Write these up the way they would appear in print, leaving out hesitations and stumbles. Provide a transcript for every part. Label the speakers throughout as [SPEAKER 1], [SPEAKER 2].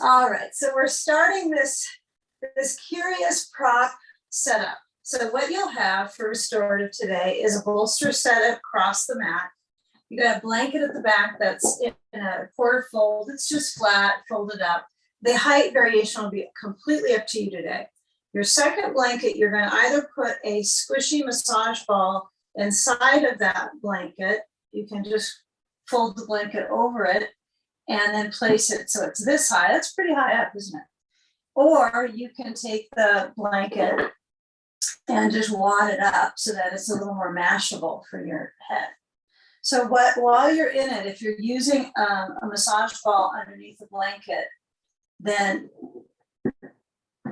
[SPEAKER 1] All right, so we're starting this curious prop setup. So what you'll have for restorative today is a bolster set across the mat. You got a blanket at the back that's in a quarter fold. It's just flat, folded up. The height variation will be completely up to you today. Your second blanket, you're going to either put a squishy massage ball inside of that blanket. You can just fold the blanket over it and then place it so it's this high. That's pretty high up, isn't it? Or you can take the blanket and just wad it up so that it's a little more mashable for your head. So while you're in it, if you're using a massage ball underneath the blanket, then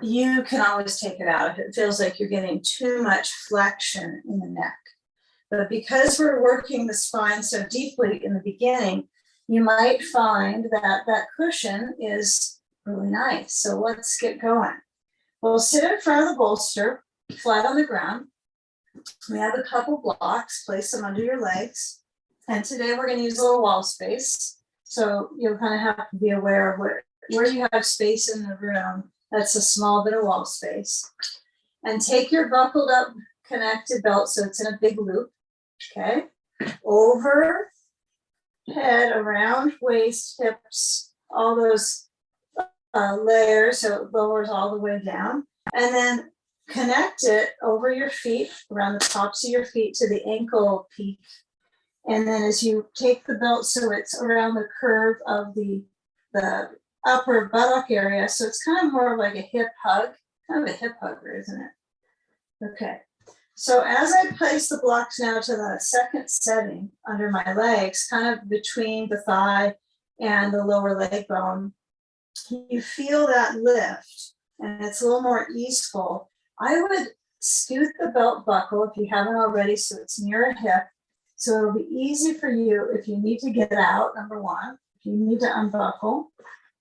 [SPEAKER 1] you can always take it out if it feels like you're getting too much flexion in the neck. But because we're working the spine so deeply in the beginning, you might find that that cushion is really nice. So let's get going. We'll sit in front of the bolster, flat on the ground. We have a couple blocks, place them under your legs. And today we're going to use a little wall space. So you'll kind of have to be aware of where you have space in the room. That's a small bit of wall space. And take your buckled up connected belt so it's in a big loop. Okay. Over head, around waist, hips, all those layers, so it lowers all the way down. And then connect it over your feet, around the tops of your feet to the ankle peak. And then as you take the belt, so it's around the curve of the upper buttock area. So it's kind of more like a hip hug, kind of a hip hugger, isn't it? Okay. So as I place the blocks now to the second setting under my legs, kind of between the thigh and the lower leg bone, you feel that lift and it's a little more easeful. I would scoot the belt buckle if you haven't already, so it's near a hip. So it'll be easy for you if you need to get out, number one, if you need to unbuckle,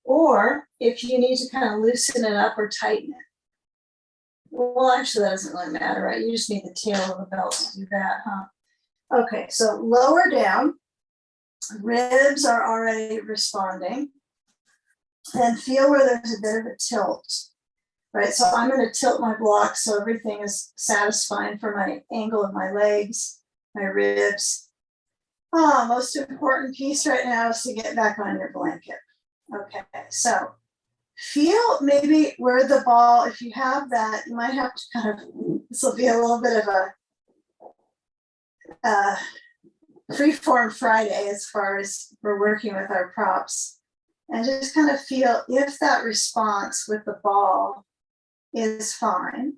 [SPEAKER 1] or if you need to kind of loosen it up or tighten it. Well, actually, that doesn't really matter, right? You just need the tail of the belt to do that, huh? Okay, so lower down, ribs are already responding, and feel where there's a bit of a tilt, right? So I'm going to tilt my block so everything is satisfying for my angle of my legs, my ribs. Most important piece right now is to get back on your blanket. Okay, so feel maybe where the ball, if you have that, you might have to kind of, this will be a little bit of a free-form Friday as far as we're working with our props, and just kind of feel if that response with the ball is fine.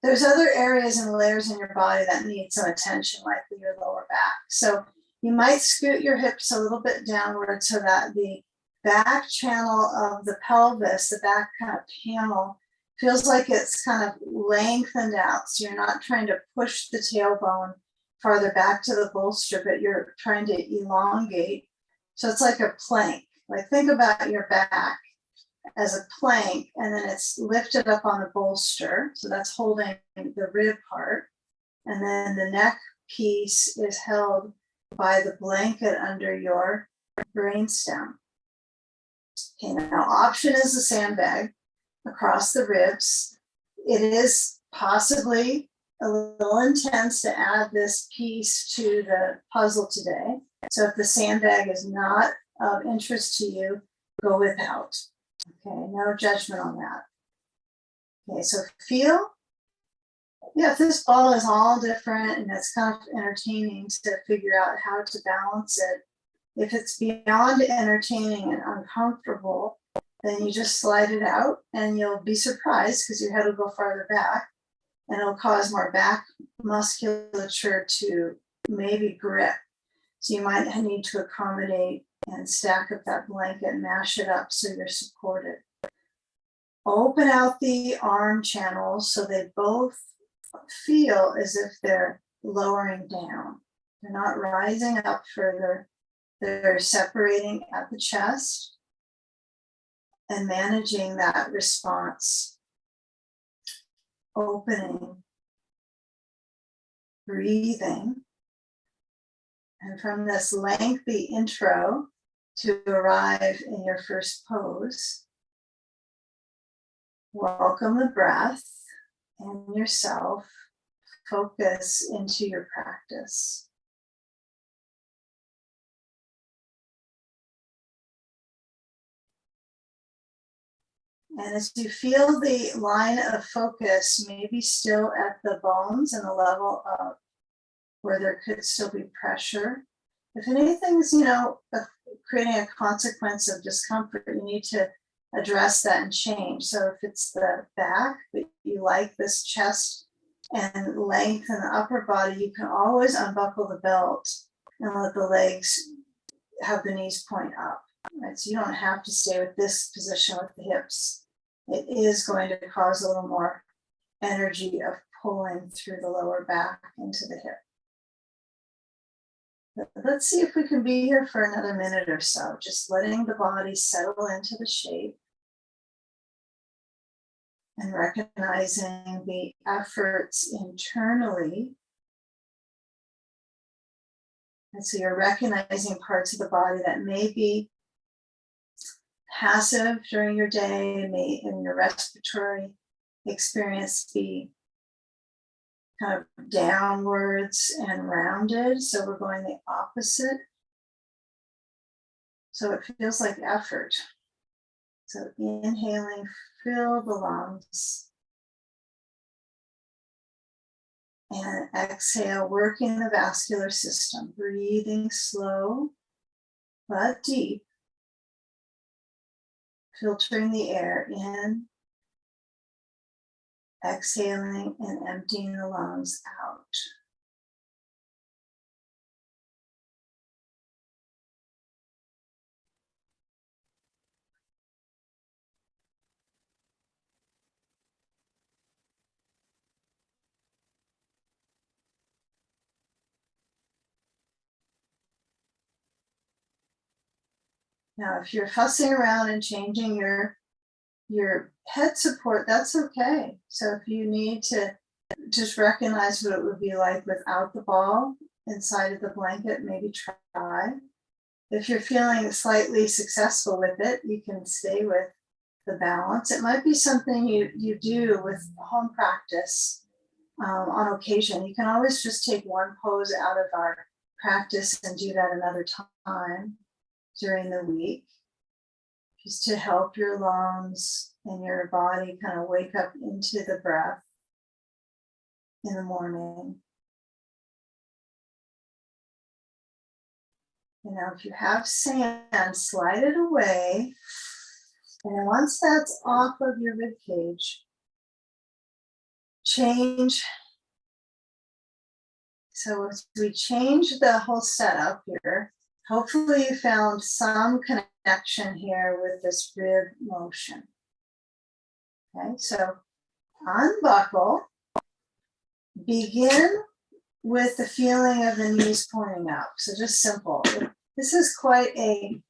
[SPEAKER 1] There's other areas and layers in your body that need some attention, like your lower back. So you might scoot your hips a little bit downward so that the back channel of the pelvis, the back kind of panel, feels like it's kind of lengthened out. So you're not trying to push the tailbone farther back to the bolster, but you're trying to elongate. So it's like a plank. Like think about your back as a plank, and then it's lifted up on the bolster. So that's holding the rib part. And then the neck piece is held by the blanket under your brainstem. Okay, now option is a sandbag across the ribs. It is possibly a little intense to add this piece to the puzzle today. So if the sandbag is not of interest to you, go without. Okay, no judgment on that. Okay, so feel, yeah, if this ball is all different and it's kind of entertaining to figure out how to balance it. If it's beyond entertaining and uncomfortable, then you just slide it out and you'll be surprised because your head will go farther back and it'll cause more back musculature to maybe grip. So you might need to accommodate and stack up that blanket and mash it up so you're supported. Open out the arm channels so they both feel as if they're lowering down. They're not rising up further. They're separating at the chest and managing that response. Opening, breathing. And from this lengthy intro, to arrive in your first pose. Welcome the breath and yourself. Focus into your practice. And as you feel the line of focus maybe still at the bones and the level of where there could still be pressure, if anything's, creating a consequence of discomfort, you need to address that and change. So if it's the back, but you like this chest and length in the upper body, you can always unbuckle the belt and let the legs have the knees point up. Right? So you don't have to stay with this position with the hips. It is going to cause a little more energy of pulling through the lower back into the hip. But let's see if we can be here for another minute or so, just letting the body settle into the shape and recognizing the efforts internally. And so you're recognizing parts of the body that may be passive during your day, may in your respiratory experience be kind of downwards and rounded. So we're going the opposite. So it feels like effort. So inhaling, fill the lungs. And exhale, working the vascular system, breathing slow but deep, filtering the air in, exhaling and emptying the lungs out. Now, if you're fussing around and changing your head support, that's okay. So if you need to just recognize what it would be like without the ball inside of the blanket, maybe try. If you're feeling slightly successful with it, you can stay with the balance. It might be something you do with home practice on occasion. You can always just take one pose out of our practice and do that another time during the week, just to help your lungs and your body kind of wake up into the breath in the morning. And now if you have sand, slide it away. And then once that's off of your rib cage, change. So as we change the whole setup here, hopefully you found some connection here with this rib motion. Okay, so unbuckle, begin with the feeling of the knees pointing up. So just simple. This is quite a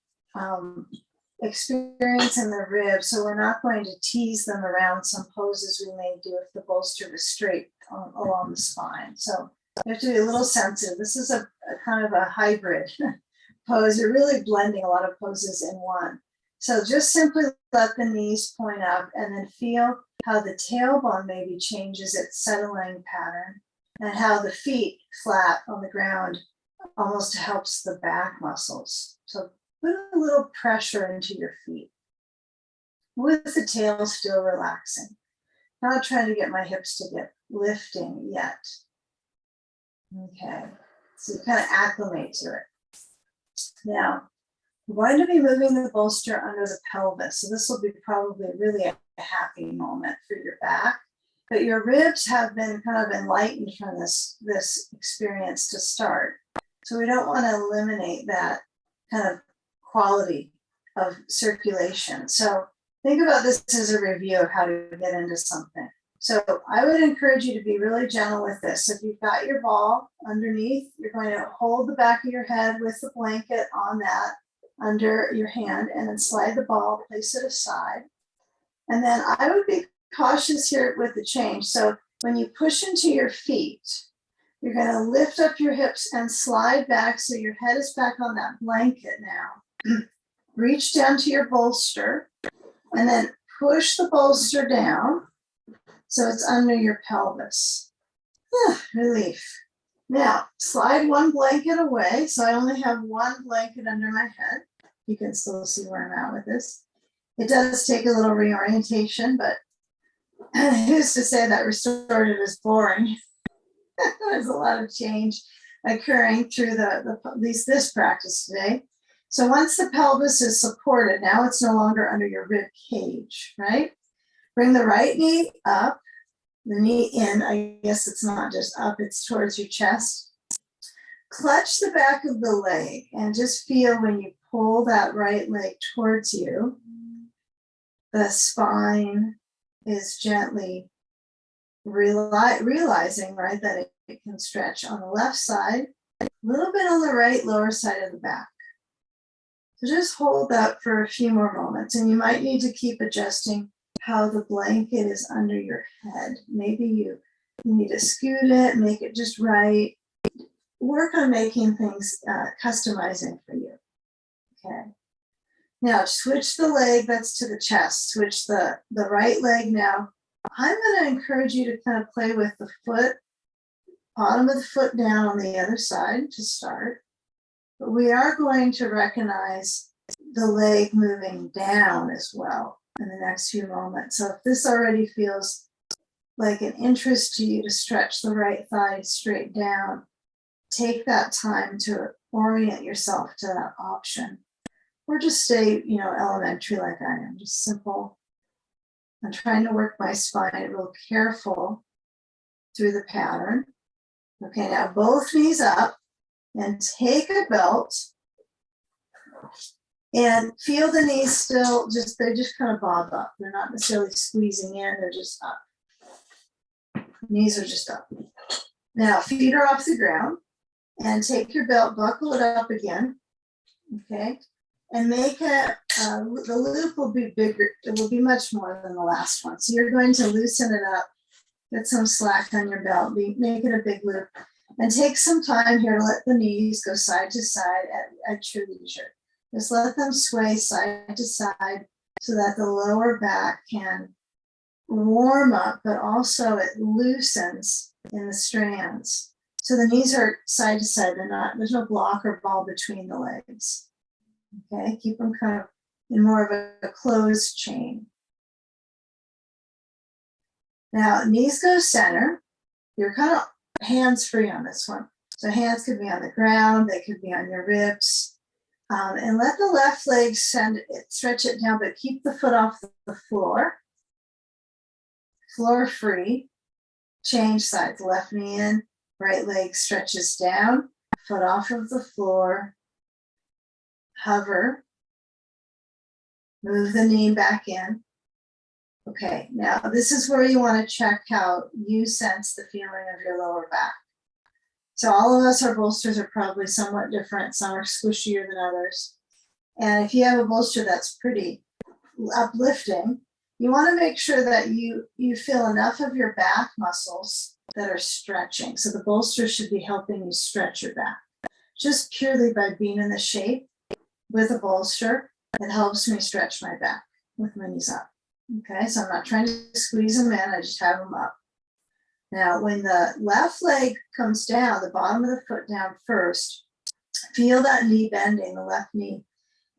[SPEAKER 1] experience in the ribs, so we're not going to tease them around some poses we may do if the bolster was straight along the spine. So you have to be a little sensitive. This is a kind of a hybrid pose. You're really blending a lot of poses in one. So just simply let the knees point up and then feel how the tailbone maybe changes its settling pattern and how the feet flat on the ground almost helps the back muscles. So put a little pressure into your feet with the tail still relaxing. Not trying to get my hips to get lifting yet. Okay, so you kind of acclimate to it. Now, we're going to be moving the bolster under the pelvis. So this will be probably really a happy moment for your back. But your ribs have been kind of enlightened from this experience to start. So we don't want to eliminate that kind of quality of circulation. So think about this as a review of how to get into something. So I would encourage you to be really gentle with this. So if you've got your ball underneath, you're going to hold the back of your head with the blanket on that under your hand and then slide the ball, place it aside. And then I would be cautious here with the change. So when you push into your feet, you're going to lift up your hips and slide back so your head is back on that blanket now. Reach down to your bolster and then push the bolster down so it's under your pelvis. Relief. Now, slide one blanket away. So I only have one blanket under my head. You can still see where I'm at with this. It does take a little reorientation, but who's to say that restorative is boring? There's a lot of change occurring through this practice today. So once the pelvis is supported, now it's no longer under your rib cage, right? Bring the right knee up, the knee in. I guess it's not just up, it's towards your chest. Clutch the back of the leg and just feel when you pull that right leg towards you, the spine is gently realizing, right, that it can stretch on the left side, a little bit on the right lower side of the back. So just hold that for a few more moments, and you might need to keep adjusting how the blanket is under your head. Maybe you need to scoot it, make it just right. Work on making things customizing for you. Okay. Now switch the leg that's to the chest. Switch the right leg now. I'm going to encourage you to kind of play with the foot, bottom of the foot down on the other side to start. But we are going to recognize the leg moving down as well in the next few moments. So if this already feels like an interest to you to stretch the right thigh straight down, take that time to orient yourself to that option. Or just stay, elementary like I am, just simple. I'm trying to work my spine real careful through the pattern. Okay, now both knees up and take a belt and feel the knees still, they just kind of bob up. They're not necessarily squeezing in, they're just up. Knees are just up. Now feet are off the ground and take your belt, buckle it up again, okay? And make the loop will be bigger, it will be much more than the last one. So you're going to loosen it up, get some slack on your belt, make it a big loop, and take some time here to let the knees go side to side at your leisure. Just let them sway side to side so that the lower back can warm up, but also it loosens in the strands. So the knees are side to side, there's no block or ball between the legs. Okay, keep them kind of in more of a closed chain. Now, knees go center. You're kind of hands free on this one. So hands could be on the ground, they could be on your ribs. And let the left leg stretch it down, but keep the foot off the floor. Floor free. Change sides, left knee in, right leg stretches down, foot off of the floor. Hover, move the knee back in. Okay, now this is where you want to check how you sense the feeling of your lower back. So all of us, our bolsters are probably somewhat different. Some are squishier than others. And if you have a bolster that's pretty uplifting, you want to make sure that you feel enough of your back muscles that are stretching. So the bolster should be helping you stretch your back. Just purely by being in the shape with a bolster, it helps me stretch my back with my knees up. Okay, so I'm not trying to squeeze them in, I just have them up. Now, when the left leg comes down, the bottom of the foot down first, feel that knee bending, the left knee,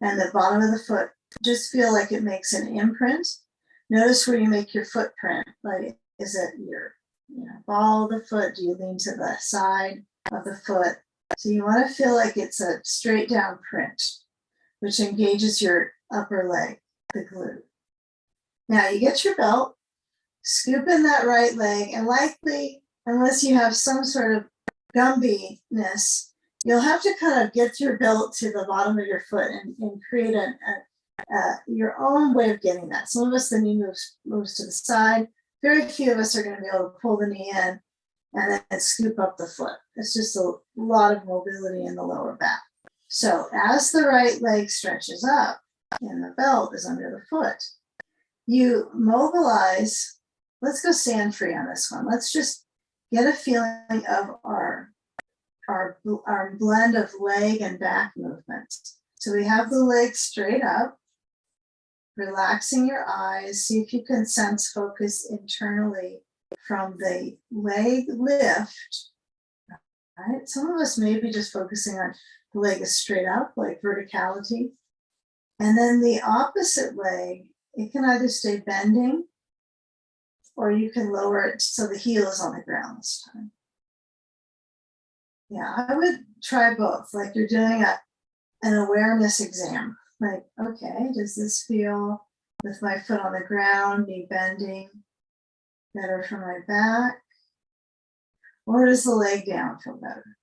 [SPEAKER 1] and the bottom of the foot, just feel like it makes an imprint. Notice where you make your footprint. Like, is it your ball of the foot? Do you lean to the side of the foot? So you want to feel like it's a straight down print, which engages your upper leg, the glute. Now you get your belt, scoop in that right leg, and likely, unless you have some sort of Gumby-ness, you'll have to kind of get your belt to the bottom of your foot and create your own way of getting that. Some of us, the knee moves to the side. Very few of us are going to be able to pull the knee in and then scoop up the foot. It's just a lot of mobility in the lower back. So as the right leg stretches up and the belt is under the foot, you mobilize. Let's go stand free on this one. Let's just get a feeling of our blend of leg and back movements. So we have the legs straight up, relaxing your eyes. See if you can sense focus internally from the leg lift. Right? Some of us may be just focusing on the leg is straight up, like verticality. And then the opposite leg, it can either stay bending or you can lower it so the heel is on the ground this time. Yeah, I would try both, like you're doing an awareness exam. Like, okay, does this feel with my foot on the ground, knee bending, better for my back? Or does the leg down feel better?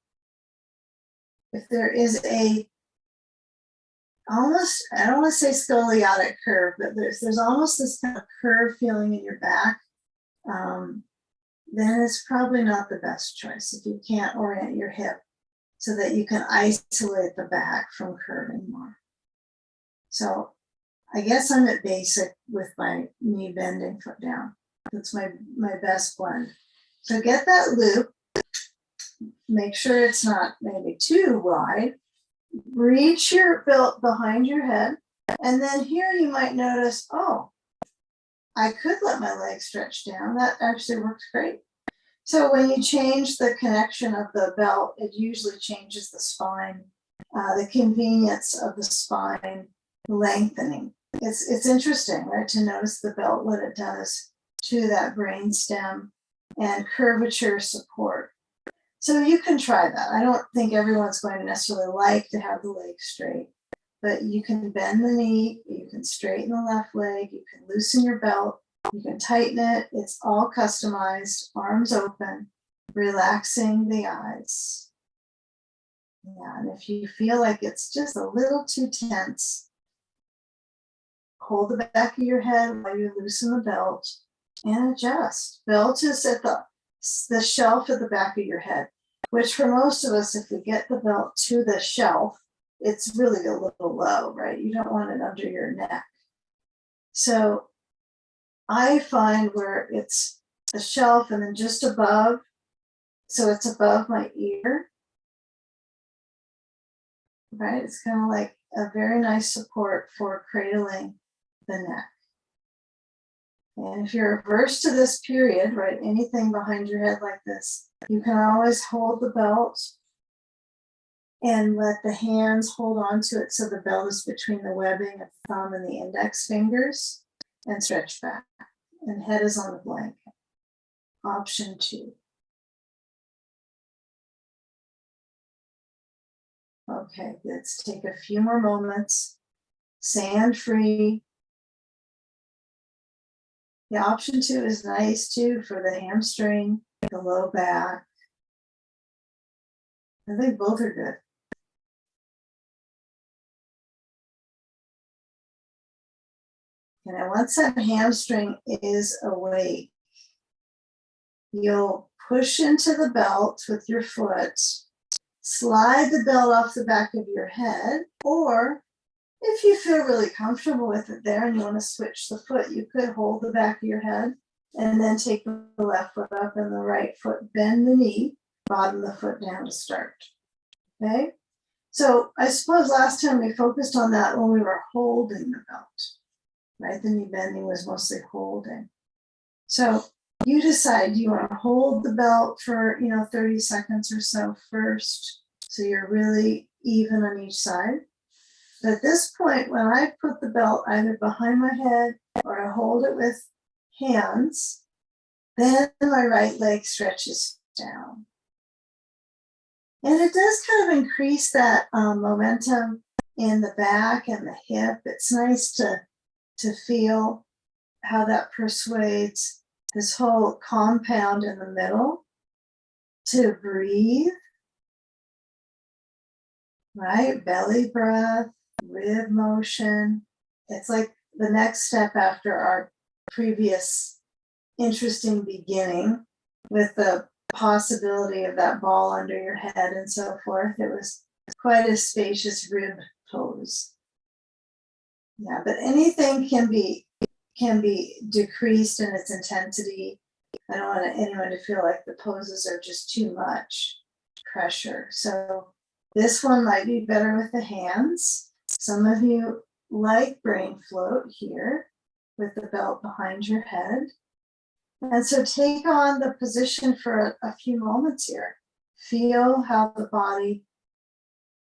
[SPEAKER 1] If there is almost, I don't want to say scoliotic curve, but there's almost this kind of curve feeling in your back, then it's probably not the best choice if you can't orient your hip so that you can isolate the back from curving more. So I guess I'm at basic with my knee bending, foot down. That's my best blend. So get that loop, make sure it's not maybe too wide. Reach your belt behind your head. And then here you might notice, oh, I could let my leg stretch down. That actually works great. So when you change the connection of the belt, it usually changes the spine, the convenience of the spine lengthening. It's interesting, right, to notice the belt, what it does to that brain stem and curvature support. So you can try that. I don't think everyone's going to necessarily like to have the leg straight, but you can bend the knee, you can straighten the left leg, you can loosen your belt, you can tighten it. It's all customized, arms open, relaxing the eyes. Yeah, and if you feel like it's just a little too tense, hold the back of your head while you loosen the belt and adjust. Belt is at the shelf at the back of your head, which for most of us, if we get the belt to the shelf, it's really a little low, right? You don't want it under your neck. So I find where it's the shelf and then just above, so it's above my ear, right? It's kind of like a very nice support for cradling the neck. And if you're averse to this period, right, anything behind your head like this, you can always hold the belt and let the hands hold on to it so the belt is between the webbing of the thumb and the index fingers and stretch back. And head is on the blanket. Option 2. Okay, let's take a few more moments. Sand free. The option 2 is nice too for the hamstring, the low back. I think both are good. And once that hamstring is awake, you'll push into the belt with your foot, slide the belt off the back of your head, or if you feel really comfortable with it there and you want to switch the foot, you could hold the back of your head and then take the left foot up and the right foot, bend the knee, bottom of the foot down to start. Okay? So I suppose last time we focused on that when we were holding the belt, right? The knee bending was mostly holding. So you decide, do you want to hold the belt for 30 seconds or so first, so you're really even on each side. But at this point, when I put the belt either behind my head or I hold it with hands, then my right leg stretches down. And it does kind of increase that momentum in the back and the hip. It's nice to feel how that persuades this whole compound in the middle to breathe, right? Belly breath, rib motion. It's like the next step after our previous interesting beginning with the possibility of that ball under your head and so forth. It was quite a spacious rib pose. Yeah, but anything can be decreased in its intensity. I don't want anyone to feel like the poses are just too much pressure. So this one might be better with the hands. Some of you like brain float here with the belt behind your head. And so take on the position for a few moments here. Feel how the body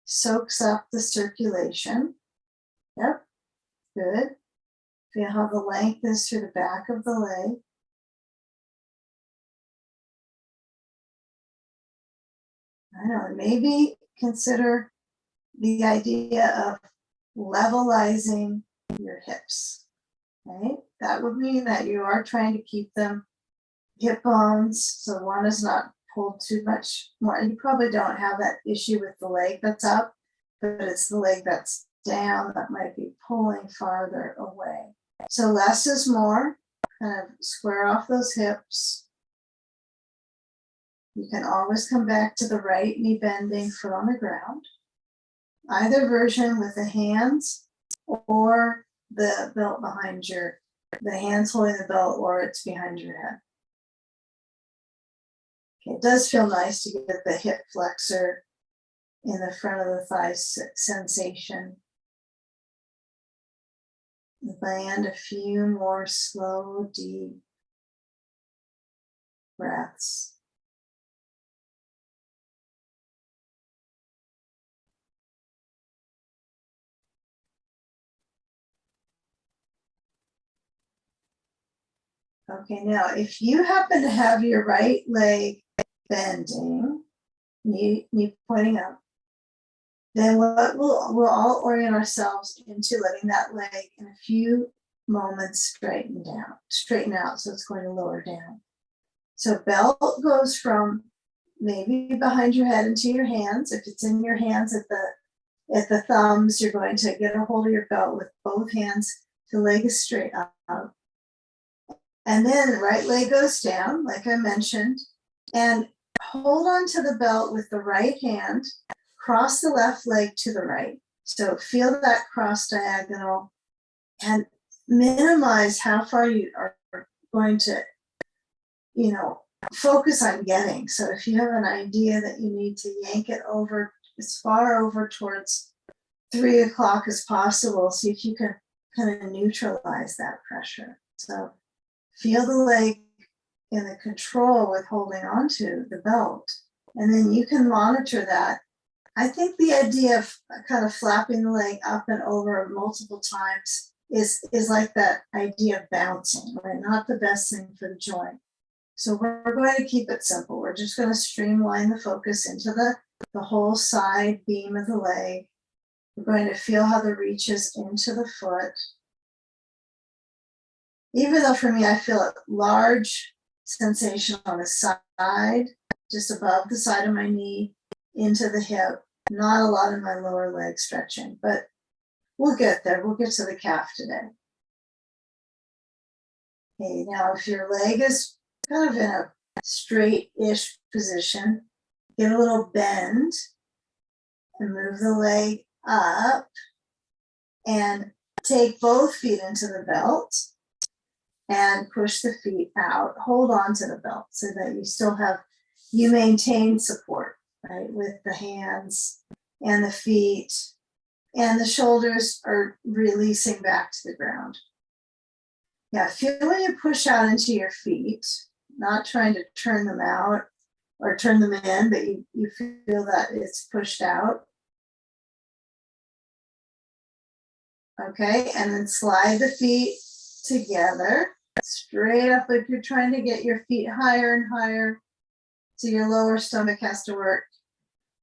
[SPEAKER 1] soaks up the circulation. Yep, good. Feel how the length is through the back of the leg. I don't know, maybe consider the idea of levelizing your hips, right? That would mean that you are trying to keep them hip bones, so one is not pulled too much more. And you probably don't have that issue with the leg that's up, but it's the leg that's down that might be pulling farther away. So less is more. Kind of square off those hips. You can always come back to the right knee bending, foot on the ground. Either version with the hands or the belt behind the hands holding the belt or it's behind your head. Okay, it does feel nice to get the hip flexor in the front of the thigh sensation. Land a few more slow, deep breaths. Okay, now if you happen to have your right leg bending, knee pointing up, then what we'll all orient ourselves into letting that leg in a few moments straighten out, so it's going to lower down. So belt goes from maybe behind your head into your hands. If it's in your hands at the thumbs, you're going to get a hold of your belt with both hands. The leg is straight up. And then right leg goes down, like I mentioned, and hold on to the belt with the right hand, cross the left leg to the right. So feel that cross diagonal and minimize how far you are going to, focus on getting. So if you have an idea that you need to yank it over as far over towards 3 o'clock as possible, see if you can kind of neutralize that pressure. So feel the leg in the control with holding onto the belt, and then you can monitor that. I think the idea of kind of flapping the leg up and over multiple times is like that idea of bouncing, right? Not the best thing for the joint. So we're going to keep it simple. We're just going to streamline the focus into the whole side beam of the leg. We're going to feel how the reach is into the foot. Even though for me, I feel a large sensation on the side, just above the side of my knee, into the hip, not a lot in my lower leg stretching, but we'll get there. We'll get to the calf today. Okay, now if your leg is kind of in a straight-ish position, get a little bend and move the leg up and take both feet into the belt and push the feet out. Hold on to the belt so that you maintain support, right? With the hands and the feet, and the shoulders are releasing back to the ground. Yeah, feel when you push out into your feet, not trying to turn them out or turn them in, but you feel that it's pushed out. Okay, and then slide the feet together, straight up like you're trying to get your feet higher and higher. So your lower stomach has to work.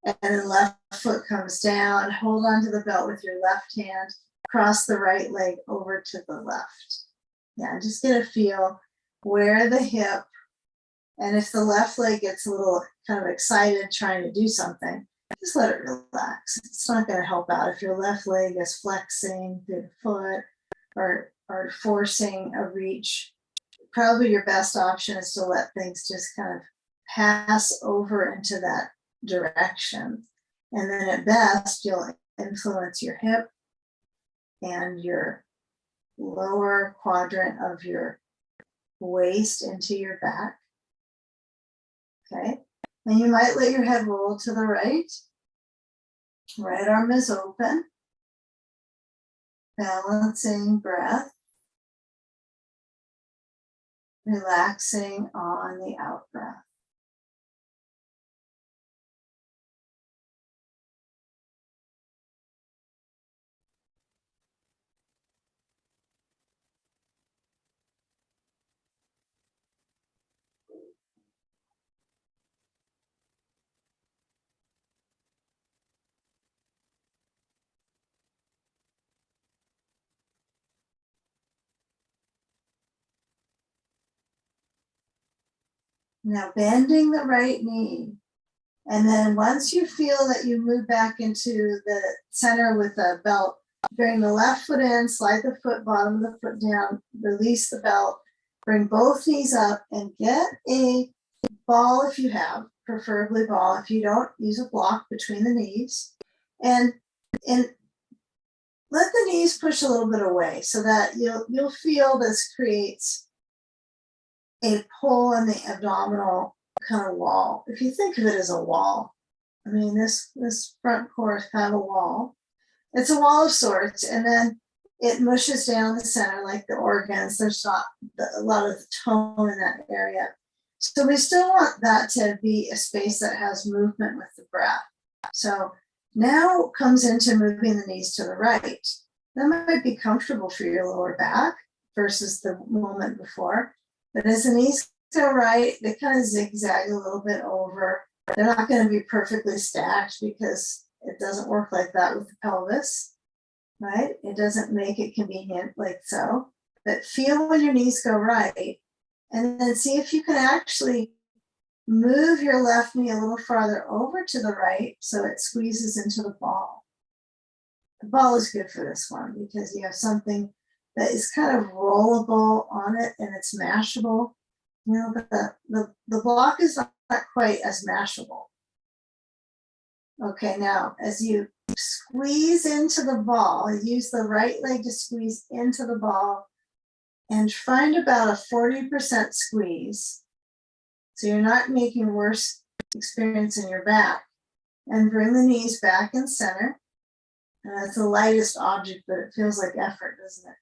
[SPEAKER 1] And then left foot comes down, hold on to the belt with your left hand, cross the right leg over to the left. Yeah, just get a feel where the hip, and if the left leg gets a little kind of excited trying to do something, just let it relax. It's not going to help out if your left leg is flexing through the foot or forcing a reach. Probably your best option is to let things just kind of pass over into that direction. And then at best, you'll influence your hip and your lower quadrant of your waist into your back. Okay, and you might let your head roll to the right. Right arm is open. Balancing breath. Relaxing on the out breath. Now bending the right knee. And then once you feel that you move back into the center with the belt, bring the left foot in, slide the foot, bottom of the foot down, release the belt, bring both knees up and get a ball if you have, preferably ball. If you don't, use a block between the knees. And let the knees push a little bit away so that you'll feel this creates a pull on the abdominal kind of wall. If you think of it as a wall, I mean, this front core is kind of a wall. It's a wall of sorts, and then it mushes down the center like the organs. There's not a lot of tone in that area. So we still want that to be a space that has movement with the breath. So now comes into moving the knees to the right. That might be comfortable for your lower back versus the moment before. But as the knees go right, they kind of zigzag a little bit over. They're not going to be perfectly stacked because it doesn't work like that with the pelvis, right? It doesn't make it convenient like so. But feel when your knees go right, and then see if you can actually move your left knee a little farther over to the right so it squeezes into the ball. The ball is good for this one because you have something that is kind of rollable on it and it's mashable. You know, but the block is not quite as mashable. Okay, now as you squeeze into the ball, use the right leg to squeeze into the ball and find about a 40% squeeze. So you're not making worse experience in your back. And bring the knees back in center. And that's the lightest object, but it feels like effort, doesn't it?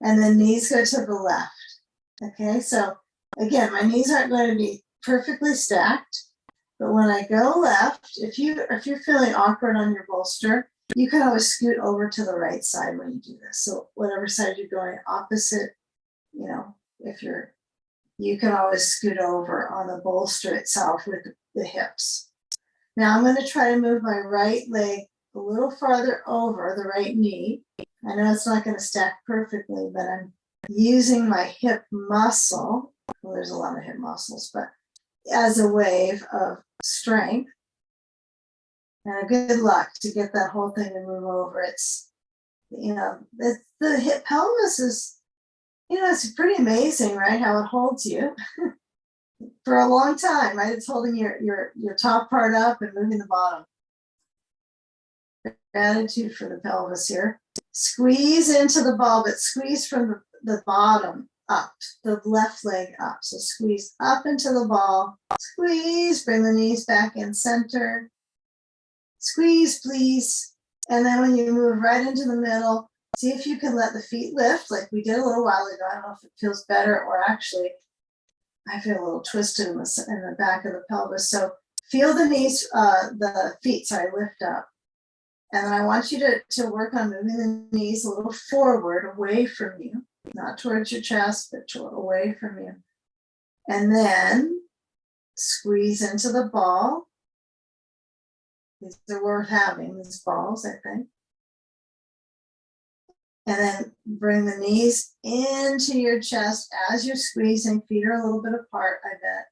[SPEAKER 1] And then knees go to the left. Okay, so again, my knees aren't going to be perfectly stacked, but when I go left, if you're feeling awkward on your bolster, you can always scoot over to the right side when you do this. So whatever side you're going opposite, you know, you can always scoot over on the bolster itself with the hips. Now I'm going to try to move my right leg a little farther over the right knee. I know it's not going to stack perfectly, but I'm using my hip muscle. Well, there's a lot of hip muscles, but as a wave of strength. And good luck to get that whole thing to move over. It's, you know, the hip pelvis is, you know, it's pretty amazing, right? How it holds you for a long time, right? It's holding your top part up and moving the bottom. Gratitude for the pelvis here. Squeeze into the ball, but squeeze from the bottom up, the left leg up. So squeeze up into the ball, squeeze, bring the knees back in center. Squeeze, please. And then when you move right into the middle, see if you can let the feet lift like we did a little while ago. I don't know if it feels better or actually I feel a little twisted in the back of the pelvis. So feel the knees, the feet, lift up. And then I want you to work on moving the knees a little forward, away from you, not towards your chest, but away from you. And then squeeze into the ball. These are worth having, these balls, I think. And then bring the knees into your chest as you're squeezing. Feet are a little bit apart, I bet.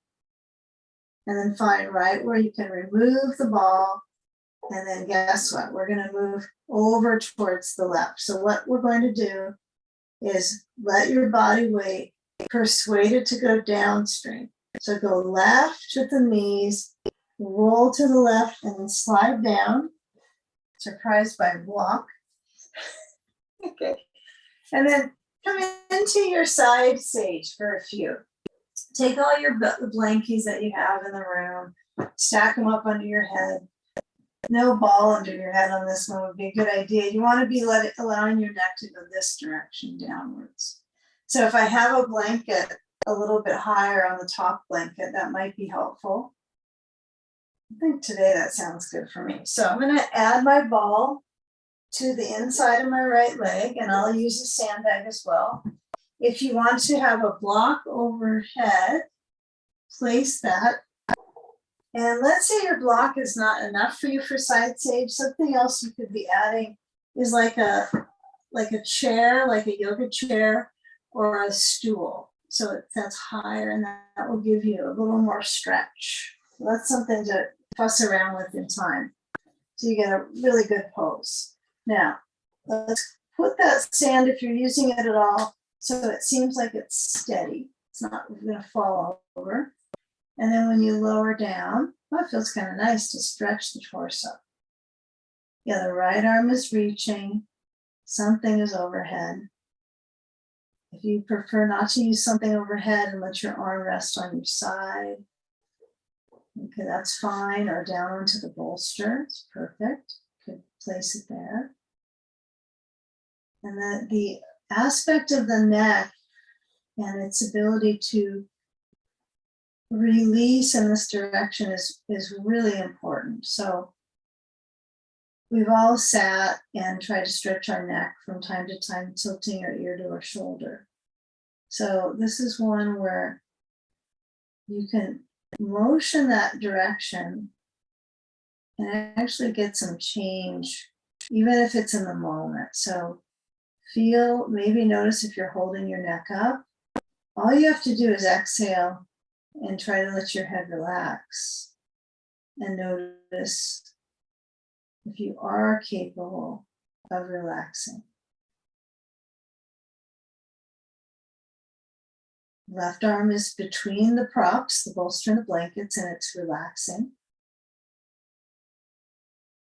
[SPEAKER 1] And then find right where you can remove the ball. And then guess what? We're going to move over towards the left. So what we're going to do is let your body weight persuade it to go downstream. So go left with the knees, roll to the left, and then slide down. Surprised by block. Okay. And then come into your side sage for a few. Take all your blankies that you have in the room, stack them up under your head. no ball under your head on this one would be a good idea. You want to be allowing your neck to go this direction downwards. So if I have a blanket a little bit higher on the top blanket, that might be helpful. I think today that sounds good for me. So I'm going to add my ball to the inside of my right leg, and I'll use a sandbag as well. If you want to have a block overhead, place that. And let's say your block is not enough for you for side sage. Something else you could be adding is like a chair, like a yoga chair or a stool. So that's higher, and that will give you a little more stretch. So that's something to fuss around with in time. So you get a really good pose. Now, let's put that sand, if you're using it at all, so it seems like it's steady. It's not going to fall over. And then when you lower down, it feels kind of nice to stretch the torso. Yeah, the right arm is reaching. Something is overhead. If you prefer not to use something overhead and let your arm rest on your side, okay, that's fine. Or down onto the bolster, it's perfect. Could place it there. And then the aspect of the neck and its ability to release in this direction is really important. So we've all sat and tried to stretch our neck from time to time, tilting our ear to our shoulder. So this is one where you can motion that direction and actually get some change, even if it's in the moment. So feel, maybe notice if you're holding your neck up. All you have to do is exhale and try to let your head relax, and notice if you are capable of relaxing. Left arm is between the props, the bolster and the blankets, and it's relaxing.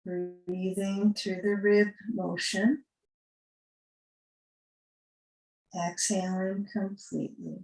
[SPEAKER 1] Breathing through the rib motion. Exhaling completely.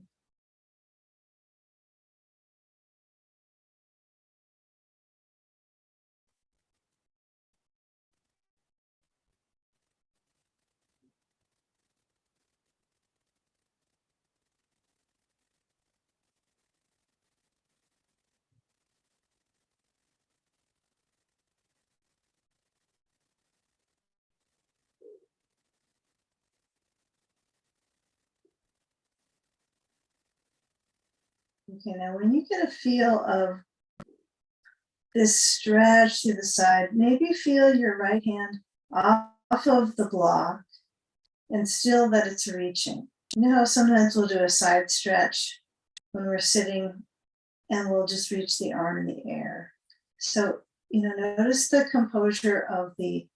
[SPEAKER 1] Okay, now when you get a feel of this stretch to the side, maybe feel your right hand off of the block and still that it's reaching. You know how sometimes we'll do a side stretch when we're sitting and we'll just reach the arm in the air. So, notice the composure of the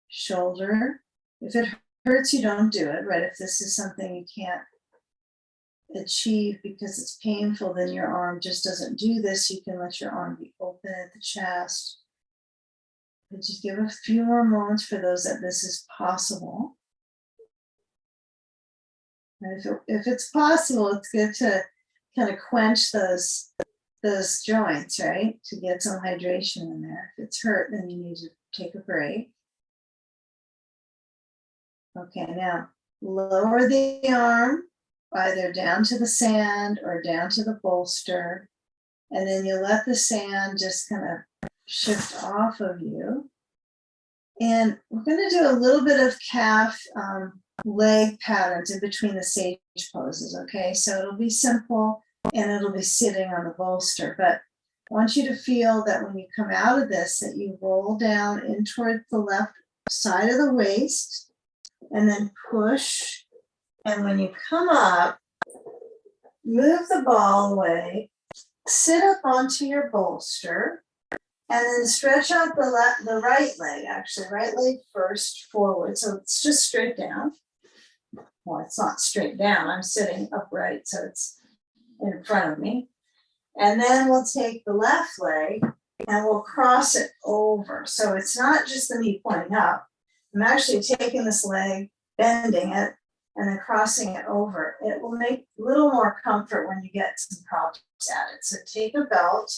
[SPEAKER 1] shoulder. If it hurts, you don't do it, right? If this is something you can't achieve because it's painful, then your arm just doesn't do this. You can let your arm be open at the chest. But just give a few more moments for those that this is possible. And if it's possible, it's good to kind of quench those joints, right? To get some hydration in there. If it's hurt, then you need to take a break. Okay, now lower the arm, either down to the sand or down to the bolster. And then you let the sand just kind of shift off of you. And we're going to do a little bit of calf leg patterns in between the sage poses, okay? So it'll be simple and it'll be sitting on the bolster. But I want you to feel that when you come out of this, that you roll down in toward the left side of the waist and then push. And when you come up, move the ball away, sit up onto your bolster, and then stretch out the right leg, actually, right leg first forward. So it's just straight down. Well, it's not straight down. I'm sitting upright, so it's in front of me. And then we'll take the left leg and we'll cross it over. So it's not just the knee pointing up. I'm actually taking this leg, bending it, and then crossing it over. It will make a little more comfort when you get some props added. So take a belt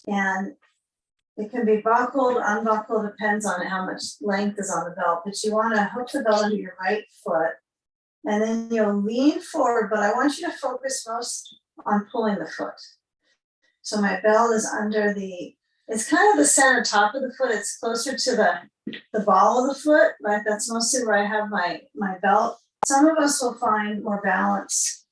[SPEAKER 1] and It can be buckled, unbuckled, depends on how much length is on the belt, but you want to hook the belt into your right foot. And then you'll lean forward, but I want you to focus most on pulling the foot. So my belt is under it's kind of the center top of the foot. It's closer to the ball of the foot, right? That's mostly where I have my belt. Some of us will find more balance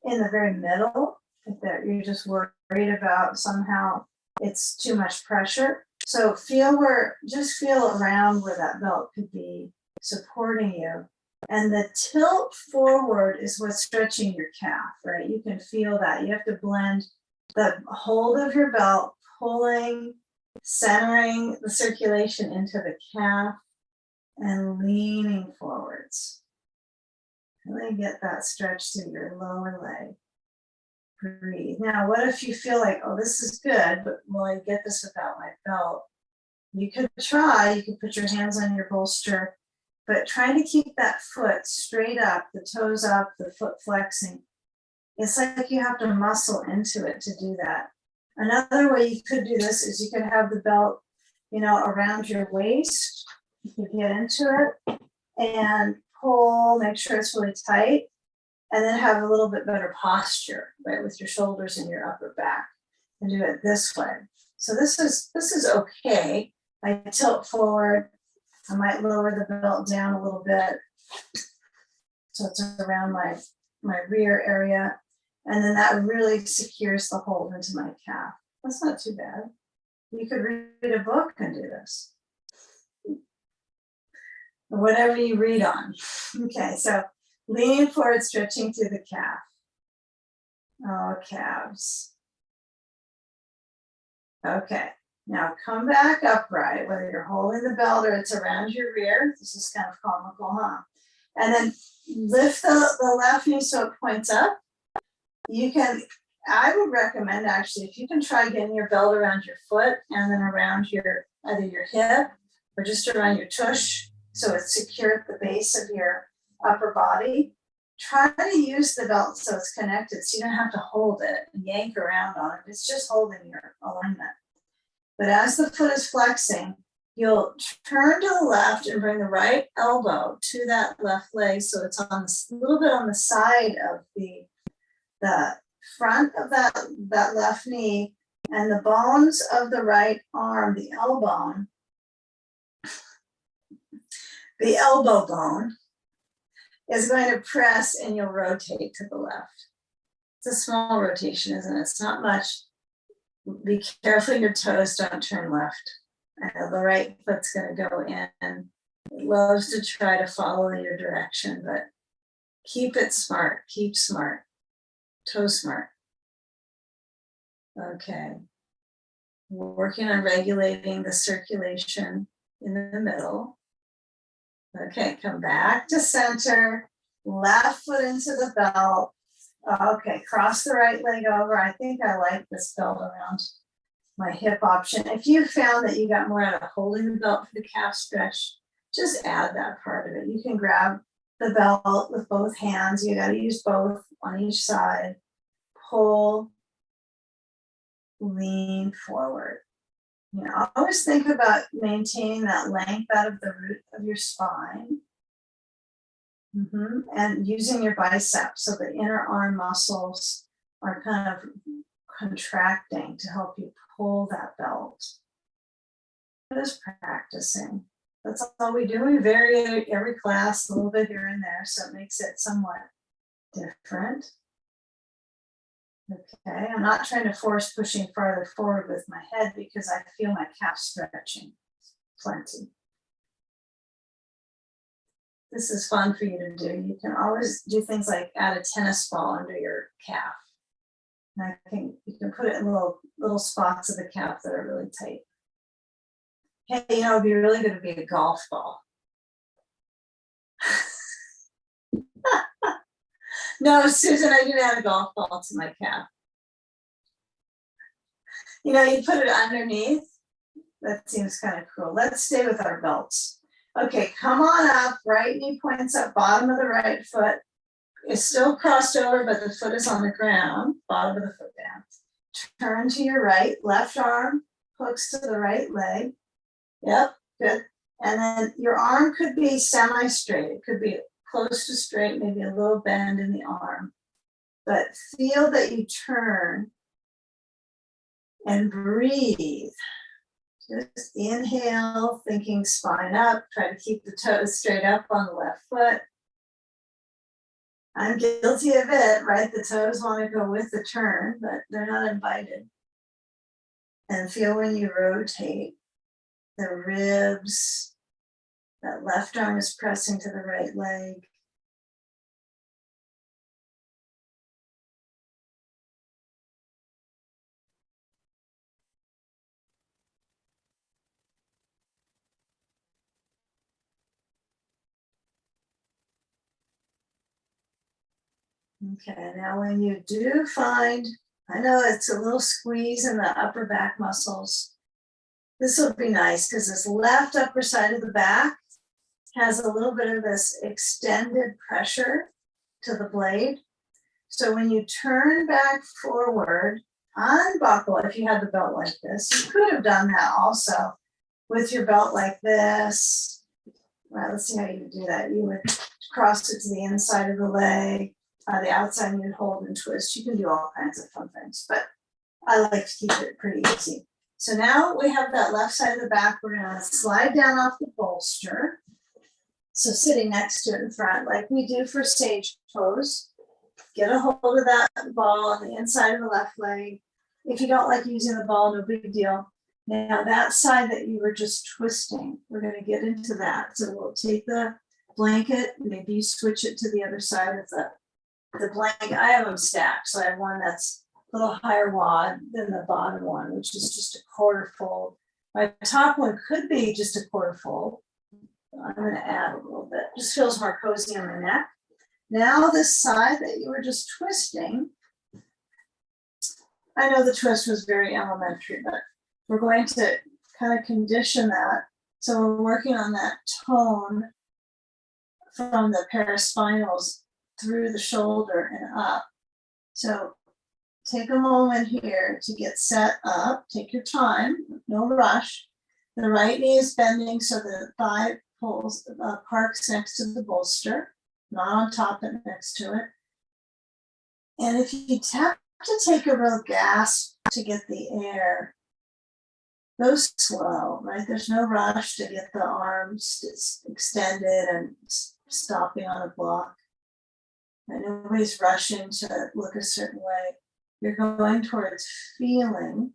[SPEAKER 1] in the very middle, if you're just worried about somehow it's too much pressure. So just feel around where that belt could be supporting you. And the tilt forward is what's stretching your calf, right? You can feel that. You have to blend the hold of your belt, pulling, centering the circulation into the calf, and leaning forwards. Really get that stretch through your lower leg. Breathe. Now, what if you feel like, oh, this is good, but will I get this without my belt? You could put your hands on your bolster, but trying to keep that foot straight up, the toes up, the foot flexing. It's like you have to muscle into it to do that. Another way you could do this is you could have the belt, around your waist. You could get into it and pull, make sure it's really tight, and then have a little bit better posture, right, with your shoulders and your upper back, and do it this way. So this is okay. I tilt forward. I might lower the belt down a little bit, so it's around my rear area, and then that really secures the hold into my calf. That's not too bad. You could read a book and do this, or whatever you read on. Okay, so lean forward, stretching through the calf. Oh, calves. Okay, now come back upright, whether you're holding the belt or it's around your rear. This is kind of comical, huh? And then lift the left knee so it points up. I would recommend actually, if you can try getting your belt around your foot and then around either your hip or just around your tush, so it's secure at the base of your upper body. Try to use the belt so it's connected, so you don't have to hold it and yank around on it. It's just holding your alignment. But as the foot is flexing, you'll turn to the left and bring the right elbow to that left leg, so it's a little bit on the side of the front of that left knee, and the bones of the right arm, the elbow bone is going to press, and you'll rotate to the left. It's a small rotation, isn't it? It's not much. Be careful your toes don't turn left. I know the right foot's going to go in. It loves to try to follow your direction, but keep it smart. Keep smart. Toe smart. Okay. We're working on regulating the circulation in the middle. Okay, come back to center. Left foot into the belt. Okay, cross the right leg over. I think I like this belt around my hip option. If you found that you got more out of holding the belt for the calf stretch, just add that part of it. You can grab the belt with both hands. You got to use both on each side. Pull, lean forward. Always think about maintaining that length out of the root of your spine. And using your biceps, so the inner arm muscles are kind of contracting to help you pull that belt. Just practicing. That's all we do. We vary every class a little bit here and there, so it makes it somewhat different. Okay, I'm not trying to force pushing farther forward with my head because I feel my calf stretching plenty. This is fun for you to do. You can always do things like add a tennis ball under your calf. And you can put it in little spots of the calf that are really tight. Hey, it'd be really good to be a golf ball. No, Susan, I didn't add a golf ball to my calf. You put it underneath. That seems kind of cool. Let's stay with our belts. Okay, come on up. Right knee points up, bottom of the right foot is still crossed over, but the foot is on the ground, bottom of the foot down. Turn to your right, left arm hooks to the right leg. Yep, good. And then your arm could be semi-straight. It could be close to straight, maybe a little bend in the arm. But feel that you turn and breathe. Just inhale, thinking spine up. Try to keep the toes straight up on the left foot. I'm guilty of it, right? The toes want to go with the turn, but they're not invited. And feel when you rotate the ribs, that left arm is pressing to the right leg. Okay, now when you do find, I know it's a little squeeze in the upper back muscles. This will be nice because this left upper side of the back has a little bit of this extended pressure to the blade. So when you turn back forward, unbuckle if you had the belt like this. You could have done that also with your belt like this. Right, let's see how you would do that. You would cross it to the inside of the leg. The outside you'd hold and twist. You can do all kinds of fun things, but I like to keep it pretty easy. So now we have that left side of the back. We're gonna slide down off the bolster. So sitting next to it in front, like we do for sage pose. Get a hold of that ball on the inside of the left leg. If you don't like using the ball, no big deal. Now that side that you were just twisting, we're gonna get into that. So we'll take the blanket, maybe you switch it to the other side of the blanket. I have them stacked, so I have one that's a little higher wad than the bottom one, which is just a quarter fold. My top one could be just a quarter fold. I'm going to add a little bit. Just feels more cozy on the neck. Now this side that you were just twisting, I know the twist was very elementary, but we're going to kind of condition that. So we're working on that tone from the paraspinals through the shoulder and up. So take a moment here to get set up. Take your time, no rush. The right knee is bending so the thigh pulls, parks next to the bolster, not on top but next to it. And if you have to take a real gasp to get the air, go slow, right? There's no rush to get the arms extended and stopping on a block. And nobody's rushing to look a certain way. You're going towards feeling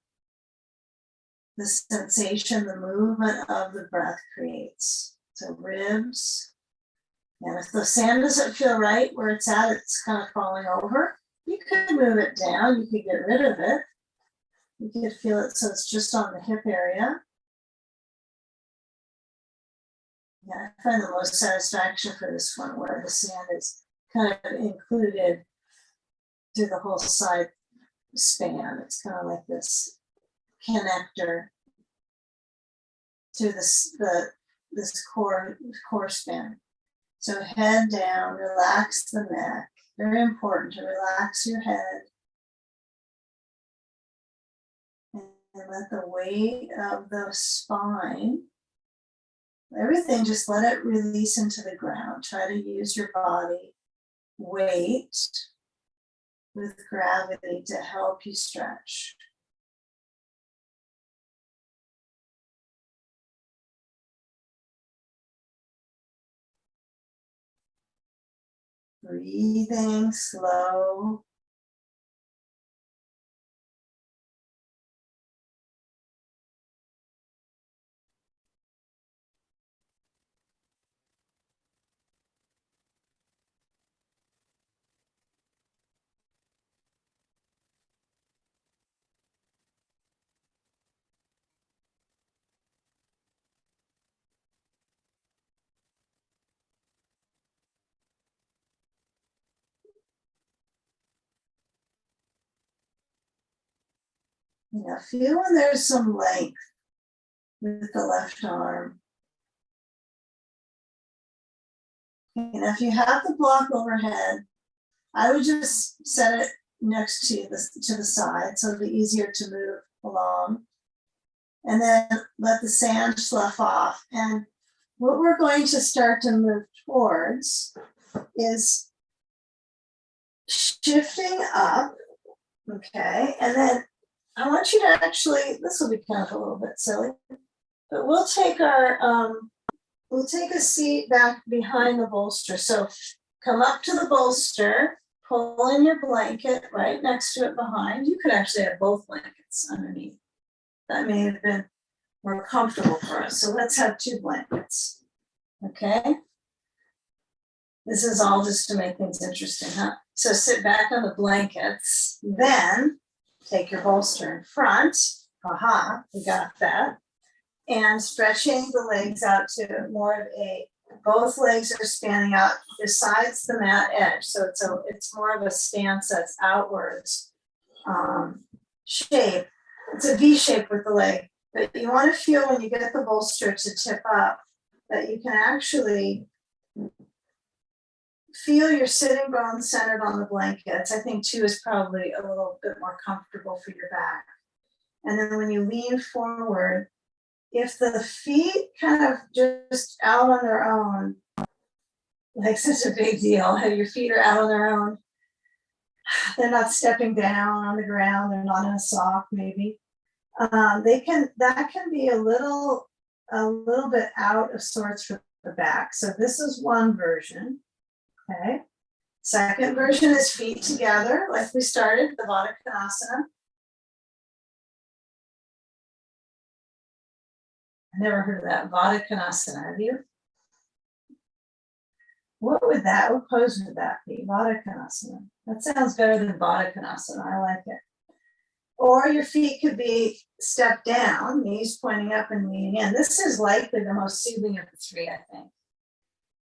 [SPEAKER 1] the sensation, the movement of the breath creates. So ribs. And if the sand doesn't feel right where it's at, it's kind of falling over. You could move it down. You could get rid of it. You could feel it so it's just on the hip area. Yeah, I find the most satisfaction for this one where the sand is kind of included through the whole side span. It's kind of like this connector to this core span. So head down, relax the neck. Very important to relax your head. And let the weight of the spine, everything, just let it release into the ground. Try to use your body weight with gravity to help you stretch. Breathing slow. Now feel when there's some length with the left arm. And if you have the block overhead, I would just set it next to the side so it'll be easier to move along. and then let the sand slough off. And what we're going to start to move towards is shifting up, okay? And then I want you to actually, this will be kind of a little bit silly, but we'll take a seat back behind the bolster. So come up to the bolster, pull in your blanket right next to it behind. You could actually have both blankets underneath. That may have been more comfortable for us. So let's have 2 blankets, okay? This is all just to make things interesting, huh? So sit back on the blankets, then take your bolster in front. Aha, we got that. And stretching the legs out to more of a, both legs are spanning out besides the mat edge. So it's more of a stance that's outwards shape. It's a V shape with the leg, but you want to feel when you get the bolster to tip up that you can actually feel your sitting bones centered on the blankets. I think 2 is probably a little bit more comfortable for your back. And then when you lean forward, if the feet kind of just out on their own, like such a big deal, how your feet are out on their own, they're not stepping down on the ground, they're not in a sock maybe. That can be a little bit out of sorts for the back. So this is one version, okay? Second version is feet together, like we started, the Baddha Konasana. I never heard of that, Baddha Konasana, have you? What pose would that be? Baddha Konasana. That sounds better than Baddha Konasana, I like it. Or your feet could be stepped down, knees pointing up and leaning in. This is likely the most soothing of the 3, I think.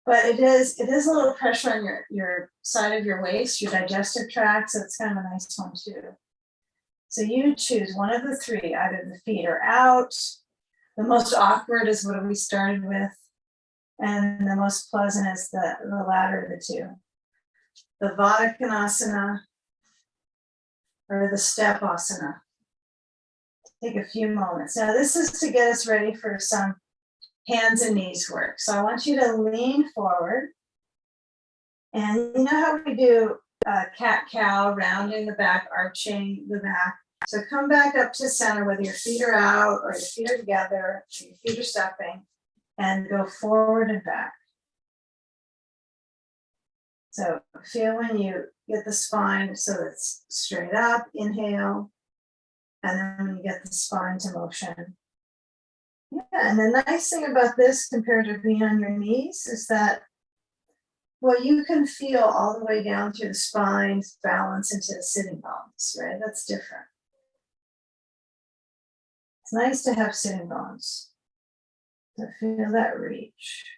[SPEAKER 1] But it is a little pressure on your side of your waist, your digestive tract, so it's kind of a nice one too. So you choose one of the 3, either the feet are out, the most awkward is what we started with, and the most pleasant is the latter of the 2. The Baddha Konasana or the step asana. Take a few moments. Now this is to get us ready for some hands and knees work. So I want you to lean forward. And you know how we do cat-cow, rounding the back, arching the back. So come back up to center, whether your feet are out or your feet are together, your feet are stepping, and go forward and back. So feel when you get the spine so it's straight up, inhale, and then when you get the spine to motion. Yeah, and the nice thing about this compared to being on your knees is that, well, you can feel all the way down through the spine, balance into the sitting bones, right? That's different. It's nice to have sitting bones. So feel that reach.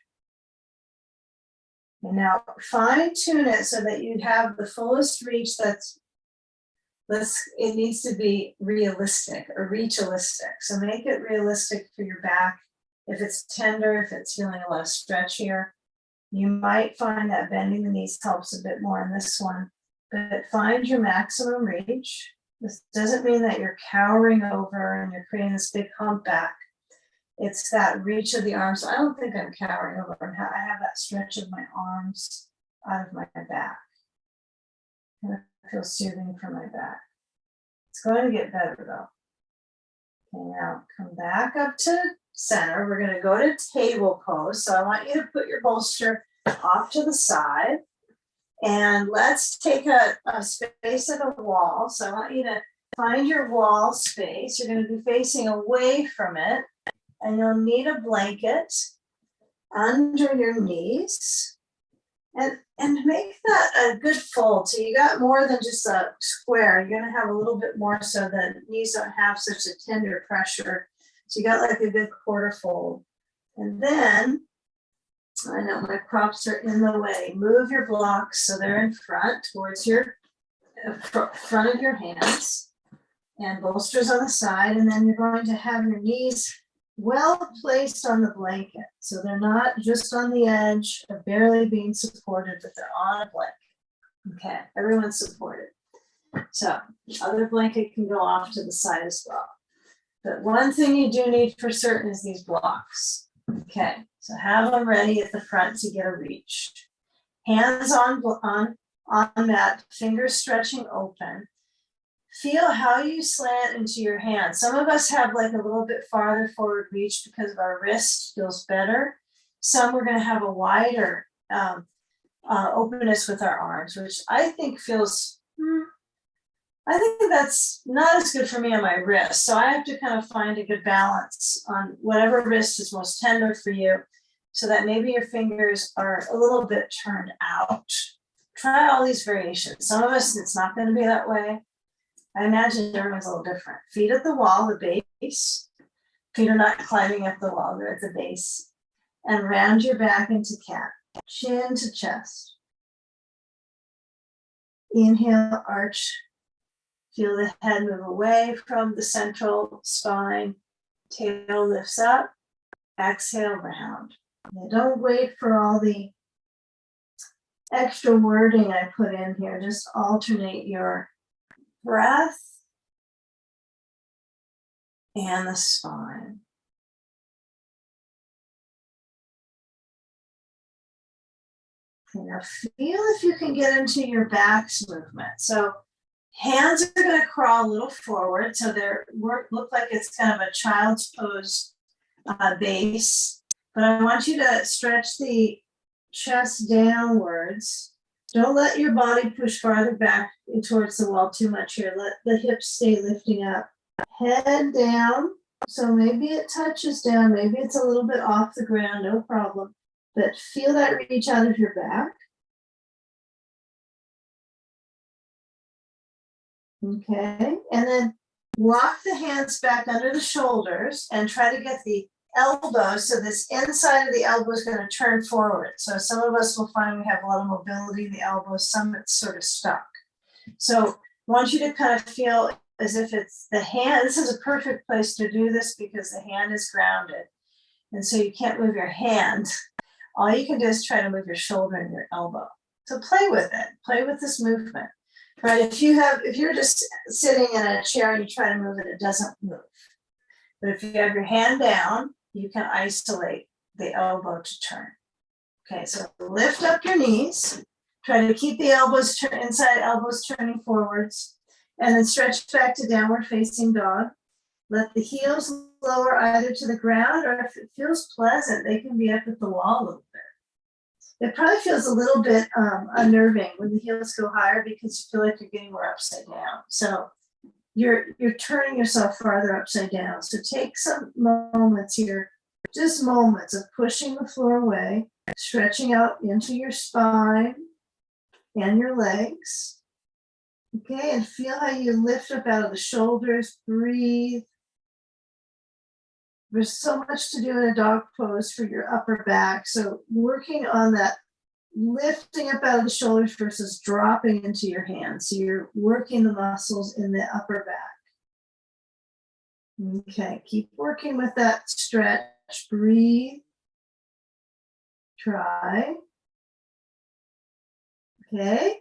[SPEAKER 1] And now fine tune it so that you have the fullest reach it needs to be realistic or reachalistic. So make it realistic for your back. If it's tender, if it's feeling a lot of stretch here, you might find that bending the knees helps a bit more in this one, but find your maximum reach. This doesn't mean that you're cowering over and you're creating this big hump back. It's that reach of the arms. I don't think I'm cowering over. I have that stretch of my arms out of my back. And it feels soothing for my back. It's going to get better though. Okay, now come back up to center. We're going to go to table pose. So I want you to put your bolster off to the side. And let's take a space of the wall. So I want you to find your wall space. You're going to be facing away from it. And you'll need a blanket under your knees and make that a good fold. So you got more than just a square. You're going to have a little bit more so that knees don't have such a tender pressure. So you got like a good quarter fold. And then, I know my props are in the way. Move your blocks so they're in front towards your front of your hands, and bolsters on the side. And then you're going to have your knees well placed on the blanket. So they're not just on the edge of barely being supported, but they're on a blanket. Okay, everyone's supported. So the other blanket can go off to the side as well. But one thing you do need for certain is these blocks. Okay, so have them ready at the front to get a reach. Hands on mat, fingers stretching open. Feel how you slant into your hand. Some of us have like a little bit farther forward reach because of our wrist feels better. Some we're going to have a wider openness with our arms, which I think feels, I think that's not as good for me on my wrist. So I have to kind of find a good balance on whatever wrist is most tender for you, so that maybe your fingers are a little bit turned out. Try all these variations. Some of us, it's not going to be that way. I imagine everyone's a little different. Feet at the wall, the base. Feet are not climbing up the wall, they're at the base. And round your back into cat, chin to chest. Inhale, arch. Feel the head move away from the central spine. Tail lifts up. Exhale, round. Now don't wait for all the extra wording I put in here. Just alternate your breath and the spine. Now feel if you can get into your back's movement. So hands are going to crawl a little forward, so they look like it's kind of a child's pose base. But I want you to stretch the chest downwards. Don't let your body push farther back towards the wall too much here. Let the hips stay lifting up. Head down. So maybe it touches down. Maybe it's a little bit off the ground. No problem. But feel that reach out of your back. Okay. And then walk the hands back under the shoulders and try to get the elbow, so this inside of the elbow is going to turn forward. So some of us will find we have a lot of mobility in the elbow, some it's sort of stuck. So I want you to kind of feel as if it's the hand. This is a perfect place to do this because the hand is grounded. And so you can't move your hand. All you can do is try to move your shoulder and your elbow. So play with it. Play with this movement. Right? If you're just sitting in a chair and you try to move it, it doesn't move. But if you have your hand down, you can isolate the elbow to turn. Okay, so lift up your knees. Try to keep the elbows inside elbows turning forwards, and then stretch back to downward facing dog. Let the heels lower either to the ground, or if it feels pleasant, they can be up at the wall a little bit. It probably feels a little bit unnerving when the heels go higher because you feel like you're getting more upside down. So you're turning yourself farther upside down. So take some moments here, just moments of pushing the floor away, stretching out into your spine and your legs. Okay, and feel how you lift up out of the shoulders, breathe. There's so much to do in a dog pose for your upper back. So working on that lifting up out of the shoulders versus dropping into your hands. So you're working the muscles in the upper back. Okay, keep working with that stretch. Breathe. Try. Okay,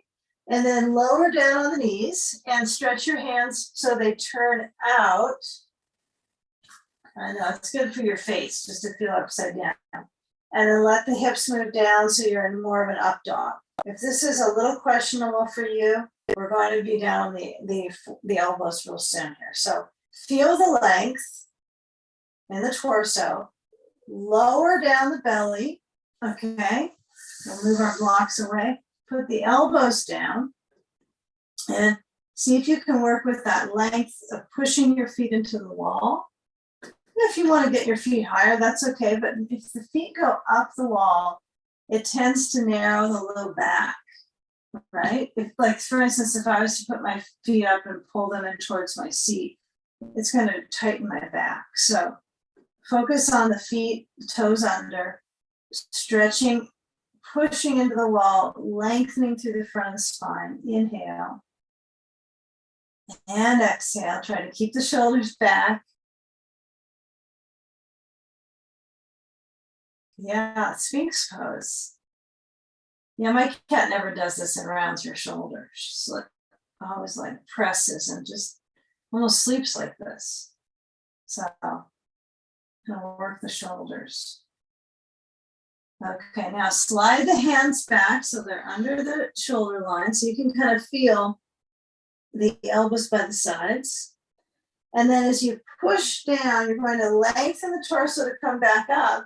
[SPEAKER 1] and then lower down on the knees and stretch your hands so they turn out. I know it's good for your face just to feel upside down. And then let the hips move down so you're in more of an up dog. If this is a little questionable for you, we're going to be down the elbows real soon here. So feel the length in the torso, lower down the belly, okay? We'll move our blocks away, put the elbows down, and see if you can work with that length of pushing your feet into the wall. If you want to get your feet higher, that's okay. But if the feet go up the wall, it tends to narrow the low back, right? If, like, for instance, if I was to put my feet up and pull them in towards my seat, it's going to tighten my back. So focus on the feet, toes under, stretching, pushing into the wall, lengthening through the front of the spine. Inhale. And exhale. Try to keep the shoulders back. Yeah, Sphinx pose. Yeah, my cat never does this and rounds her shoulders. She's like always like presses and just almost sleeps like this. So, gonna work the shoulders. Okay, now slide the hands back so they're under the shoulder line, so you can kind of feel the elbows by the sides. And then as you push down, you're going to lengthen the torso to come back up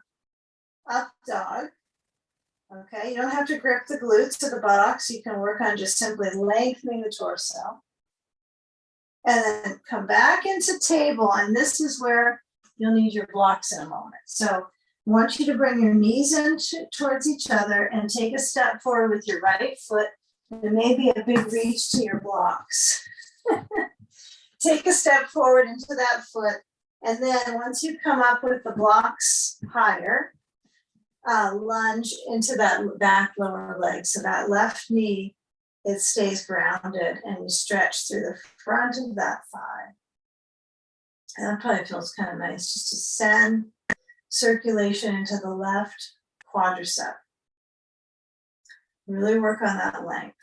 [SPEAKER 1] dog. Okay, you don't have to grip the glutes or the buttocks. You can work on just simply lengthening the torso. And then come back into table, and this is where you'll need your blocks in a moment. So I want you to bring your knees in towards each other and take a step forward with your right foot. There may be a big reach to your blocks. Take a step forward into that foot, and then once you come up with the blocks higher, lunge into that back lower leg. So that left knee, it stays grounded, and you stretch through the front of that thigh. And that probably feels kind of nice just to send circulation into the left quadricep. Really work on that length.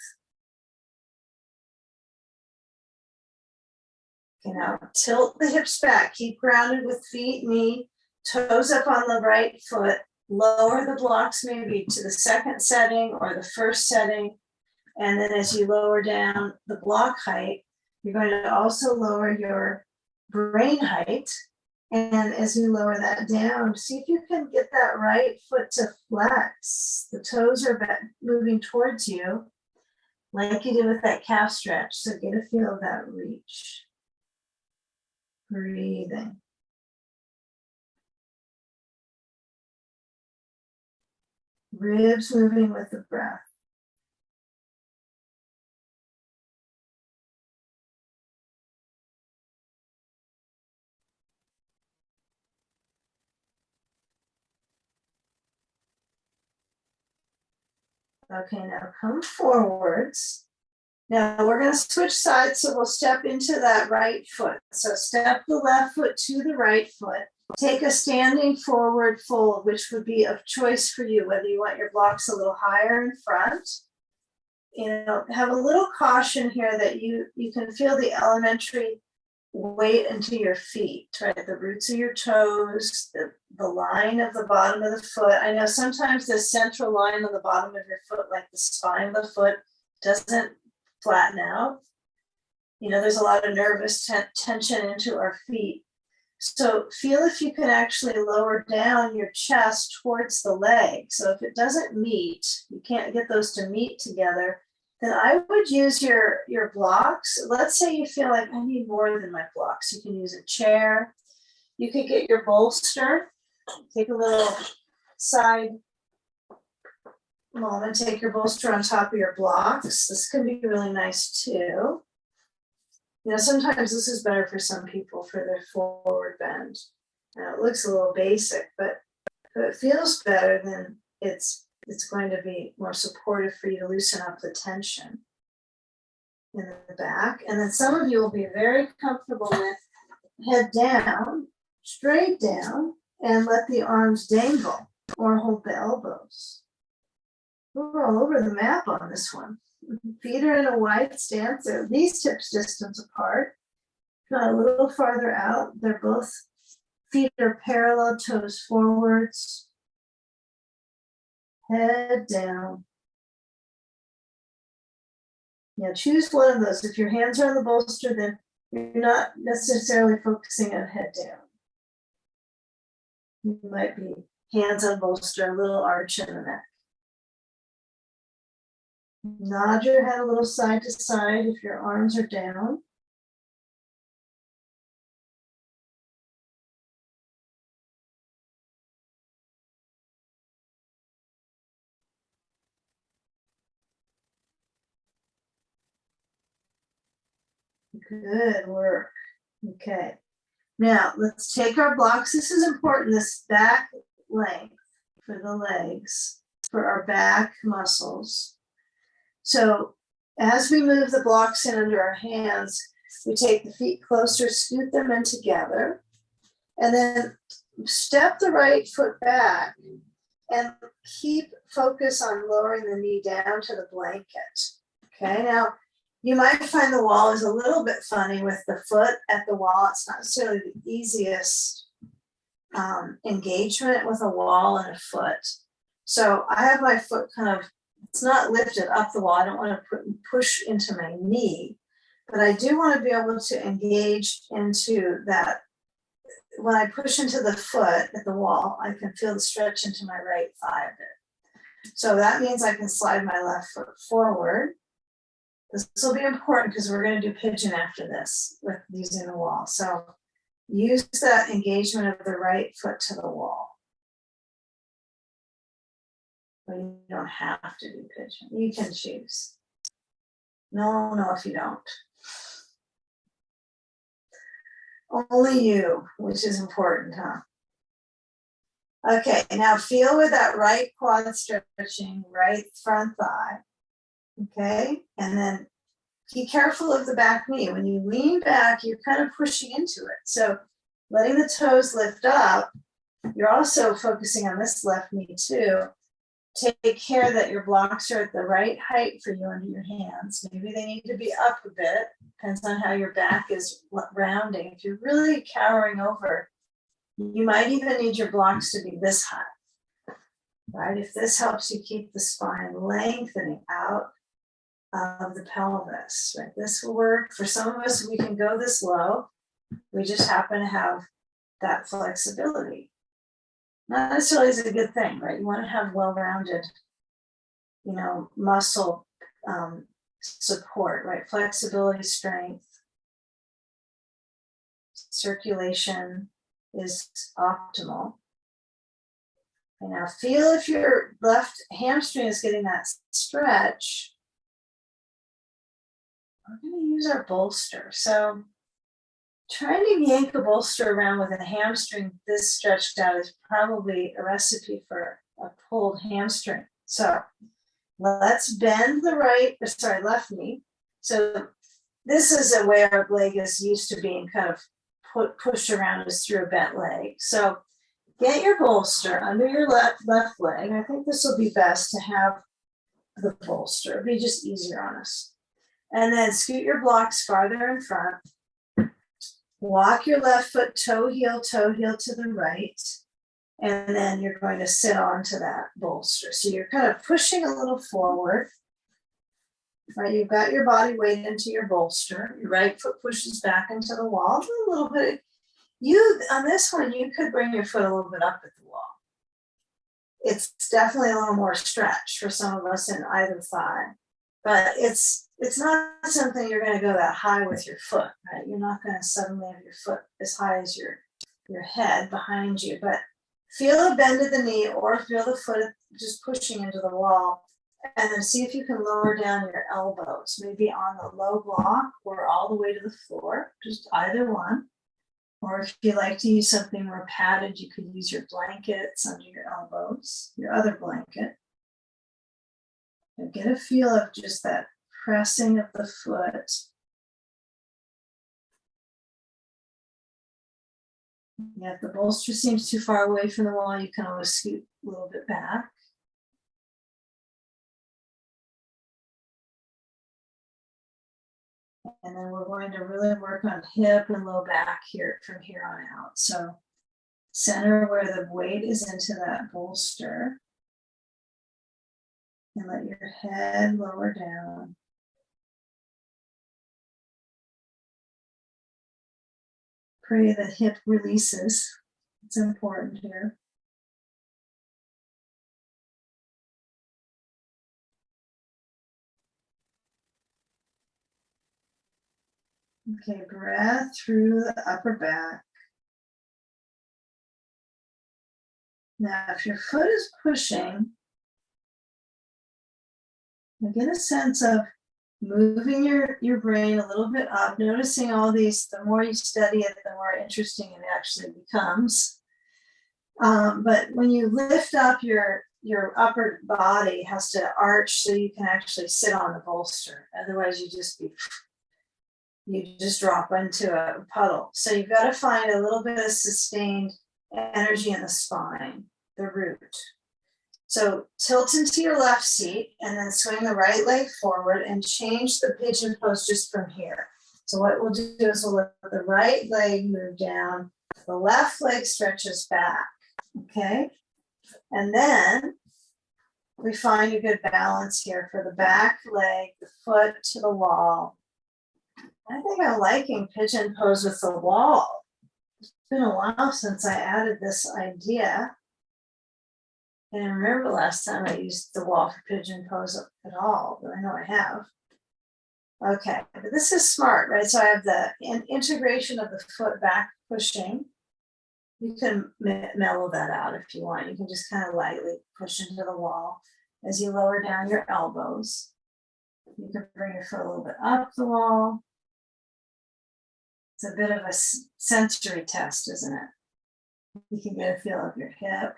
[SPEAKER 1] Okay, now tilt the hips back, keep grounded with feet, knee, toes up on the right foot, lower the blocks maybe to the second setting or the first setting. And then as you lower down the block height, you're going to also lower your brain height. And as you lower that down, see if you can get that right foot to flex. The toes are moving towards you like you did with that calf stretch. So get a feel of that reach. Breathing. Ribs moving with the breath. Okay, now come forwards. Now we're going to switch sides, so we'll step into that right foot. So step the left foot to the right foot. Take a standing forward fold, which would be of choice for you, whether you want your blocks a little higher in front. You know, have a little caution here that you can feel the elementary weight into your feet, right? The roots of your toes, the line of the bottom of the foot. I know sometimes the central line on the bottom of your foot, like the spine of the foot, doesn't flatten out. You know, there's a lot of nervous tension into our feet. So feel if you can actually lower down your chest towards the leg. So if it doesn't meet, you can't get those to meet together, then I would use your blocks. Let's say you feel like I need more than my blocks. You can use a chair. You could get your bolster. Take a little side moment. Take your bolster on top of your blocks. This can be really nice too. You know, sometimes this is better for some people for their forward bend. Now it looks a little basic, but if it feels better, then it's going to be more supportive for you to loosen up the tension in the back. And then some of you will be very comfortable with head down, straight down, and let the arms dangle or hold the elbows. We're all over the map on this one. Feet are in a wide stance. They're at least hips distance apart. Not a little farther out. They're both, feet are parallel, toes forwards. Head down. Yeah, choose one of those. If your hands are on the bolster, then you're not necessarily focusing on head down. You might be hands on bolster, a little arch in the neck. Nod your head a little side to side if your arms are down. Good work. Okay. Now let's take our blocks. This is important, this back length for the legs, for our back muscles. So as we move the blocks in under our hands, we take the feet closer, scoot them in together, and then step the right foot back and keep focus on lowering the knee down to the blanket. Okay, now You might find the wall is a little bit funny with the foot at the wall. It's not necessarily the easiest engagement with a wall and a foot. So I have my foot kind of, it's not lifted up the wall. I don't want to push into my knee, but I do want to be able to engage into that. When I push into the foot at the wall, I can feel the stretch into my right thigh a bit. So that means I can slide my left foot forward. This will be important because we're going to do pigeon after this with using the wall. So use that engagement of the right foot to the wall. But you don't have to do pigeon. You can choose. No, if you don't. Only you, which is important, huh? Okay, now feel with that right quad stretching, right front thigh. Okay, and then be careful of the back knee. When you lean back, you're kind of pushing into it. So letting the toes lift up, you're also focusing on this left knee too. Take care that your blocks are at the right height for you under your hands. Maybe they need to be up a bit. Depends on how your back is rounding. If you're really cowering over, you might even need your blocks to be this high, right? If this helps you keep the spine lengthening out of the pelvis, right? This will work. For some of us, we can go this low. We just happen to have that flexibility. Not necessarily is a good thing, right? You want to have well-rounded, muscle support, right? Flexibility, strength, circulation is optimal. And now feel if your left hamstring is getting that stretch. We're going to use our bolster. So trying to yank a bolster around with a hamstring this stretched out is probably a recipe for a pulled hamstring. So let's bend the left knee. So this is a way our leg is used to being kind of pushed around us through a bent leg. So get your bolster under your left leg. I think this will be best to have the bolster. It'll be just easier on us. And then scoot your blocks farther in front. Walk your left foot toe heel to the right. And then you're going to sit onto that bolster. So you're kind of pushing a little forward. Right, you've got your body weight into your bolster. Your right foot pushes back into the wall a little bit. On this one, you could bring your foot a little bit up at the wall. It's definitely a little more stretch for some of us in either thigh. But it's not something you're going to go that high with your foot, right? You're not going to suddenly have your foot as high as your head behind you. But feel a bend at the knee or feel the foot just pushing into the wall. And then see if you can lower down your elbows, maybe on the low block or all the way to the floor, just either one. Or if you like to use something more padded, you could use your blankets under your elbows, your other blanket. And get a feel of just that pressing of the foot. Yeah, if the bolster seems too far away from the wall, you can always scoot a little bit back. And then we're going to really work on hip and low back here from here on out. So center where the weight is into that bolster. And let your head lower down. Pray that hip releases. It's important here. Okay, breath through the upper back. Now, if your foot is pushing, get a sense of moving your brain a little bit up, noticing all these. The more you study it, the more interesting it actually becomes. But when you lift up, your upper body has to arch so you can actually sit on the bolster. Otherwise, you just drop into a puddle. So you've got to find a little bit of sustained energy in the spine, the root. So tilt into your left seat and then swing the right leg forward and change the pigeon pose just from here. So what we'll do is we'll let the right leg move down, the left leg stretches back, okay? And then we find a good balance here for the back leg, the foot to the wall. I think I'm liking pigeon pose with the wall. It's been a while since I added this idea. I can't remember last time I used the wall for pigeon pose at all, but I know I have. Okay, but this is smart, right? So I have the integration of the foot back pushing. You can mellow that out if you want. You can just kind of lightly push into the wall as you lower down your elbows. You can bring your foot a little bit up the wall. It's a bit of a sensory test, isn't it? You can get a feel of your hip.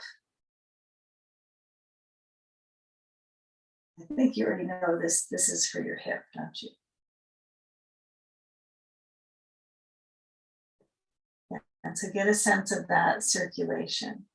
[SPEAKER 1] I think you already know this is for your hip, don't you? Yeah. And to get a sense of that circulation.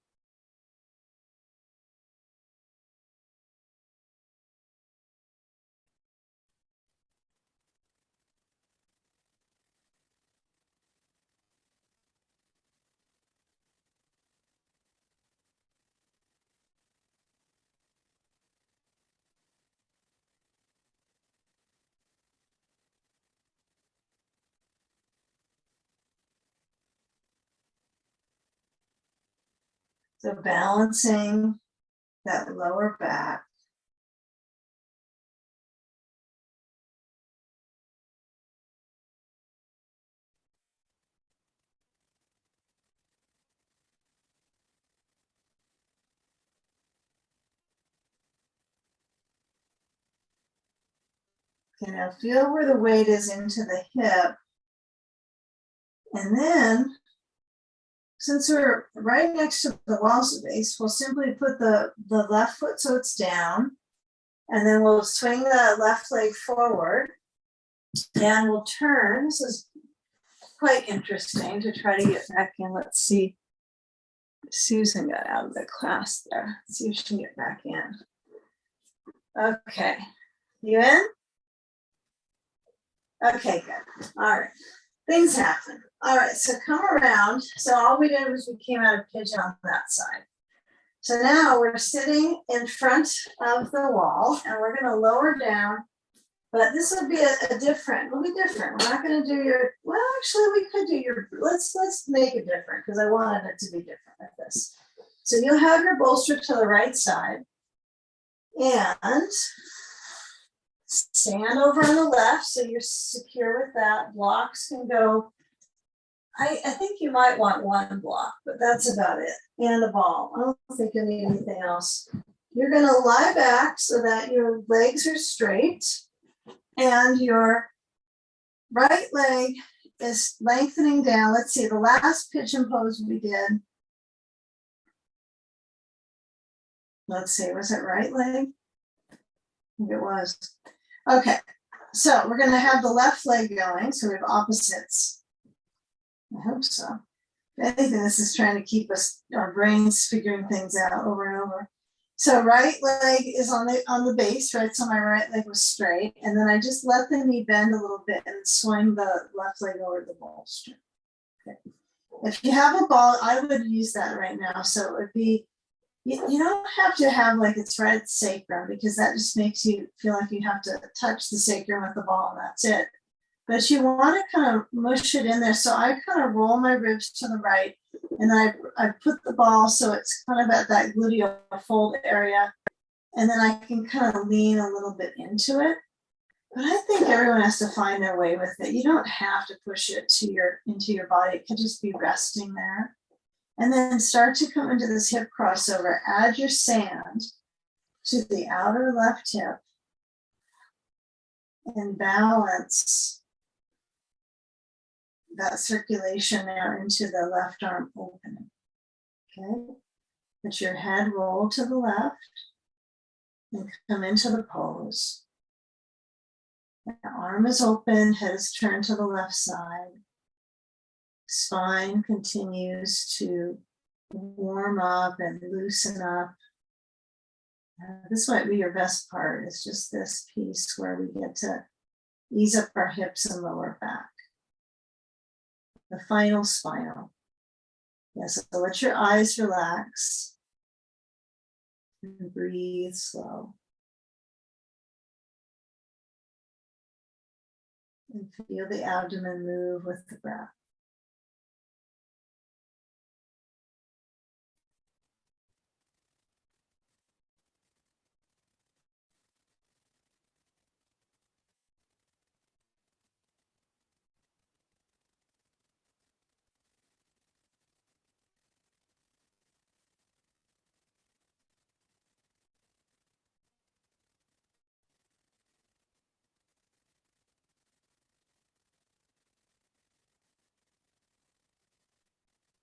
[SPEAKER 1] So balancing that lower back. Okay, now feel where the weight is into the hip. And then, since we're right next to the wall space, we'll simply put the left foot so it's down. And then we'll swing the left leg forward. And we'll turn. This is quite interesting to try to get back in. Let's see. Susan got out of the class there. Let's see if she can get back in. Okay. You in? Okay, good. All right. Things happen. All right, so come around. So all we did was we came out of pigeon on that side. So now we're sitting in front of the wall and we're going to lower down. But this would be a different, it'll be different. We're not going to do your, well, actually we could do your, let's make it different because I wanted it to be different like this. So you'll have your bolster to the right side and stand over on the left so you're secure with that. Blocks can go, I think you might want one block, but that's about it. And a ball. I don't think you need anything else. You're going to lie back so that your legs are straight and your right leg is lengthening down. Let's see, the last pigeon pose we did. Let's see, was it right leg? I think it was. Okay, so we're going to have the left leg going. So we have opposites. I hope so. If anything, this is trying to keep us, our brains figuring things out over and over. So right leg is on the base, right? So my right leg was straight. And then I just let the knee bend a little bit and swing the left leg over the bolster. Okay. If you have a ball, I would use that right now. So it would be, you don't have to have like it's right at the sacrum because that just makes you feel like you have to touch the sacrum with the ball and that's it. But you want to kind of mush it in there. So I kind of roll my ribs to the right and I put the ball so it's kind of at that gluteal fold area. And then I can kind of lean a little bit into it. But I think everyone has to find their way with it. You don't have to push it into your body. It can just be resting there. And then start to come into this hip crossover. Add your sand to the outer left hip and balance that circulation there into the left arm opening. Okay, let your head roll to the left and come into the pose. The arm is open, head is turned to the left side. Spine continues to warm up and loosen up. This might be your best part. It's just this piece where we get to ease up our hips and lower back. The final spinal. Yes, so let your eyes relax and breathe slow. And feel the abdomen move with the breath.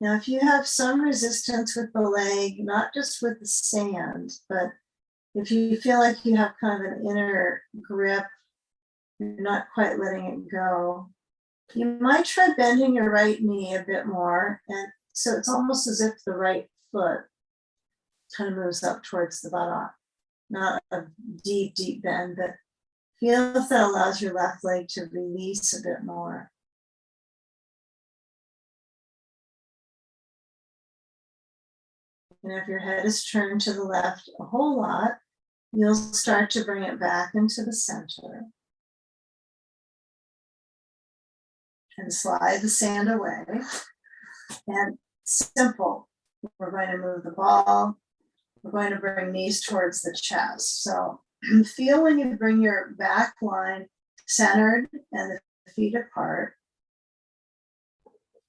[SPEAKER 1] Now, if you have some resistance with the leg, not just with the sand, but if you feel like you have kind of an inner grip, you're not quite letting it go, you might try bending your right knee a bit more. And so it's almost as if the right foot kind of moves up towards the buttock. Not a deep, deep bend, but feel if that allows your left leg to release a bit more. And if your head is turned to the left a whole lot, you'll start to bring it back into the center. And slide the sand away. And simple. We're going to move the ball. We're going to bring knees towards the chest. So feel when you bring your back line centered and the feet apart.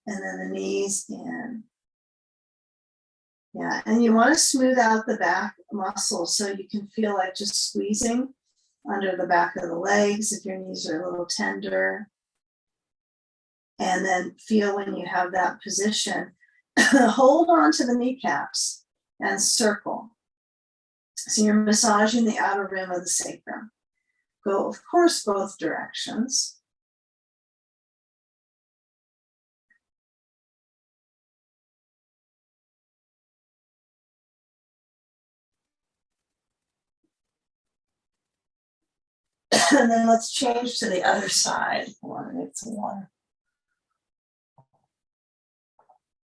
[SPEAKER 1] And then the knees in. Yeah, and you want to smooth out the back muscles so you can feel like just squeezing under the back of the legs if your knees are a little tender. And then feel when you have that position, hold on to the kneecaps and circle. So you're massaging the outer rim of the sacrum. Go, of course, both directions. And then let's change to the other side. I want to make some water.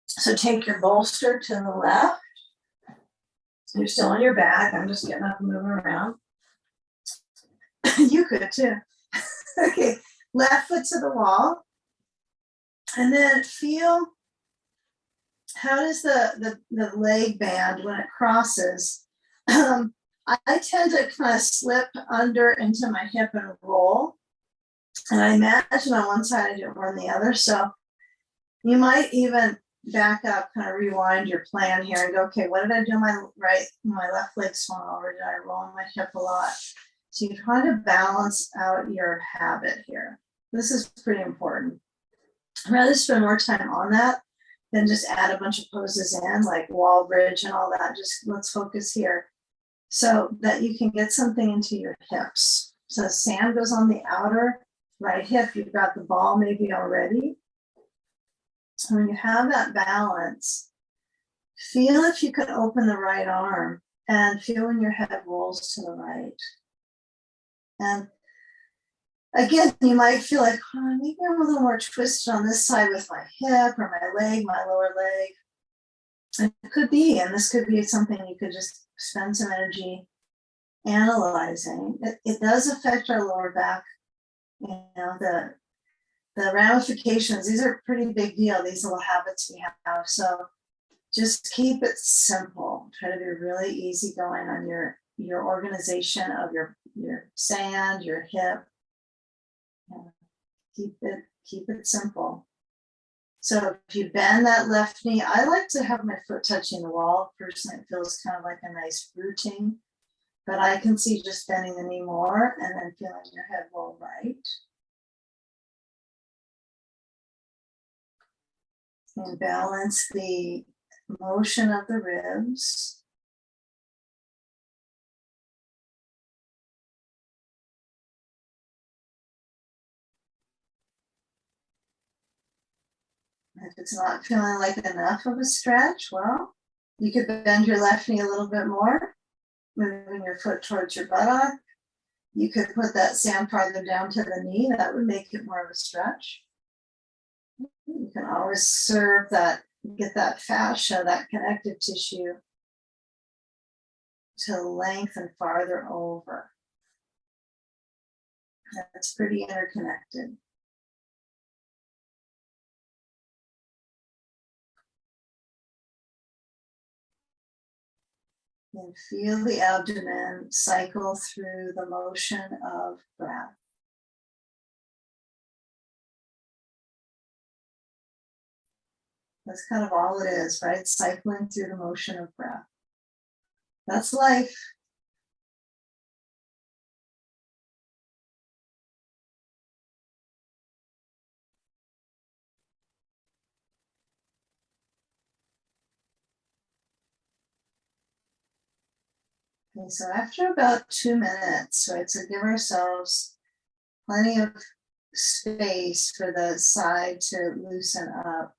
[SPEAKER 1] So take your bolster to the left. You're still on your back. I'm just getting up and moving around. You could too. Okay, left foot to the wall. And then feel how does the leg band when it crosses. I tend to kind of slip under into my hip and roll. And I imagine on one side I do it on the other. So you might even back up, kind of rewind your plan here and go, okay, what did I do? My left leg swung over. Did I roll my hip a lot? So you try to balance out your habit here. This is pretty important. I'd rather spend more time on that than just add a bunch of poses in, like wall bridge and all that. Just let's focus here so that you can get something into your hips. So sand goes on the outer right hip. You've got the ball maybe already. When you have that balance, feel if you can open the right arm and feel when your head rolls to the right. And again, you might feel like, oh, maybe I'm a little more twisted on this side with my hip or my leg, my lower leg. It could be, and this could be something you could just spend some energy analyzing. It does affect our lower back. You know, the ramifications, these are a pretty big deal, these little habits we have. So just keep it simple. Try to be really easygoing on your organization of your sand, your hip. Keep it simple. So if you bend that left knee, I like to have my foot touching the wall. Personally, it feels kind of like a nice rooting, but I can see just bending the knee more and then feeling your head roll right. And balance the motion of the ribs. If it's not feeling like enough of a stretch, well, you could bend your left knee a little bit more. moving your foot towards your buttock. You could put that sand farther down to the knee. That would make it more of a stretch. You can always serve that, get that fascia, that connective tissue to lengthen farther over. That's pretty interconnected. And feel the abdomen cycle through the motion of breath. That's kind of all it is, right? Cycling through the motion of breath. That's life. Okay, so after about 2 minutes, right, so give ourselves plenty of space for the side to loosen up.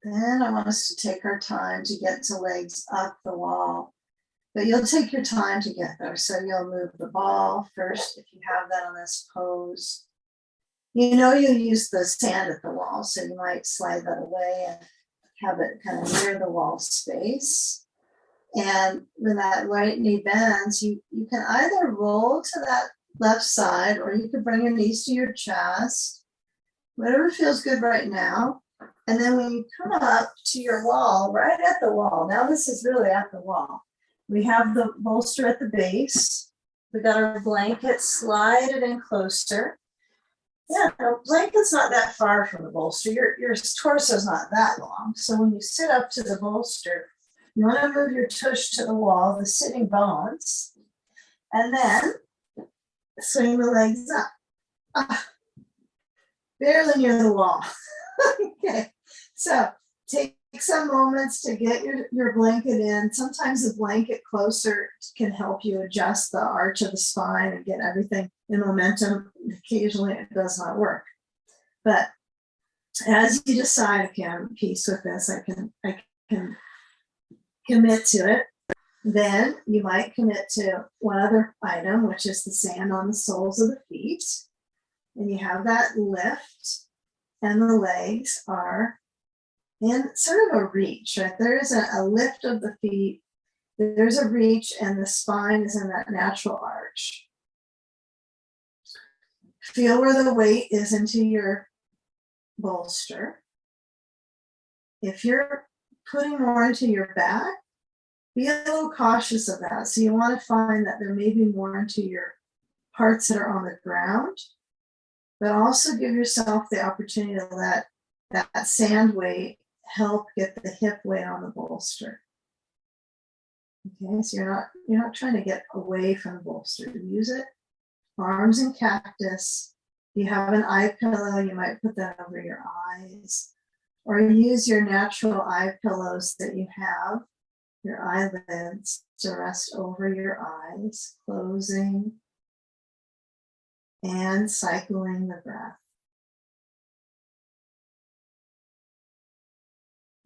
[SPEAKER 1] Then I want us to take our time to get to legs up the wall, but you'll take your time to get there. So you'll move the ball first if you have that on this pose. You know you use the sand at the wall, so you might slide that away and have it kind of near the wall space. And when that right knee bends, you can either roll to that left side or you can bring your knees to your chest, whatever feels good right now. And then when you come up to your wall, right at the wall, now this is really at the wall. We have the bolster at the base. We got our blanket, slide it in closer. Yeah, the blanket's not that far from the bolster. Your torso's not that long. So when you sit up to the bolster, you want to move your tush to the wall, the sitting bones, and then swing the legs up. Barely near the wall. Okay, so take some moments to get your blanket in. Sometimes the blanket closer can help you adjust the arch of the spine and get everything in momentum. Occasionally it does not work. But as you decide, okay, I'm at peace with this, I can commit to it. Then you might commit to one other item, which is the sand on the soles of the feet. And you have that lift, and the legs are in sort of a reach, right? There is a lift of the feet, there's a reach, and the spine is in that natural arch. Feel where the weight is into your bolster. If you're putting more into your back, be a little cautious of that. So you want to find that there may be more into your parts that are on the ground, but also give yourself the opportunity to let that sand weight help get the hip weight on the bolster. Okay, so you're not trying to get away from the bolster. Use it. Arms in cactus. If you have an eye pillow, you might put that over your eyes, or use your natural eye pillows that you have, your eyelids, to rest over your eyes, closing and cycling the breath.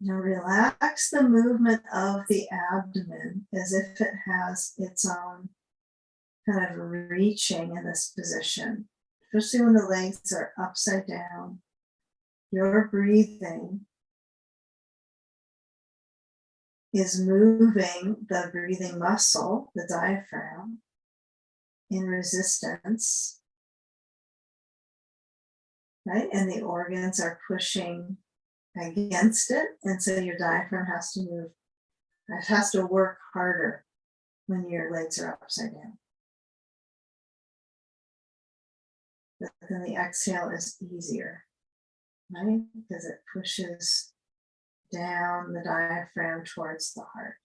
[SPEAKER 1] Now relax the movement of the abdomen as if it has its own kind of reaching in this position, especially when the legs are upside down. Your breathing is moving the breathing muscle, the diaphragm, in resistance, right? And the organs are pushing against it, and so your diaphragm has to move, it has to work harder when your legs are upside down. But then the exhale is easier, right? Because it pushes down the diaphragm towards the heart.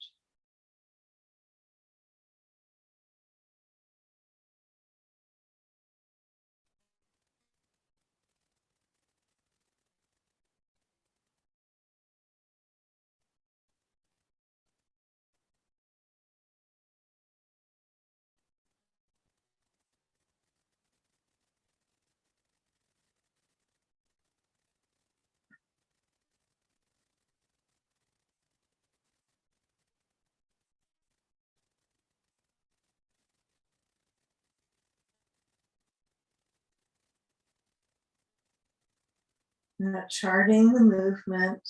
[SPEAKER 1] Now charting the movement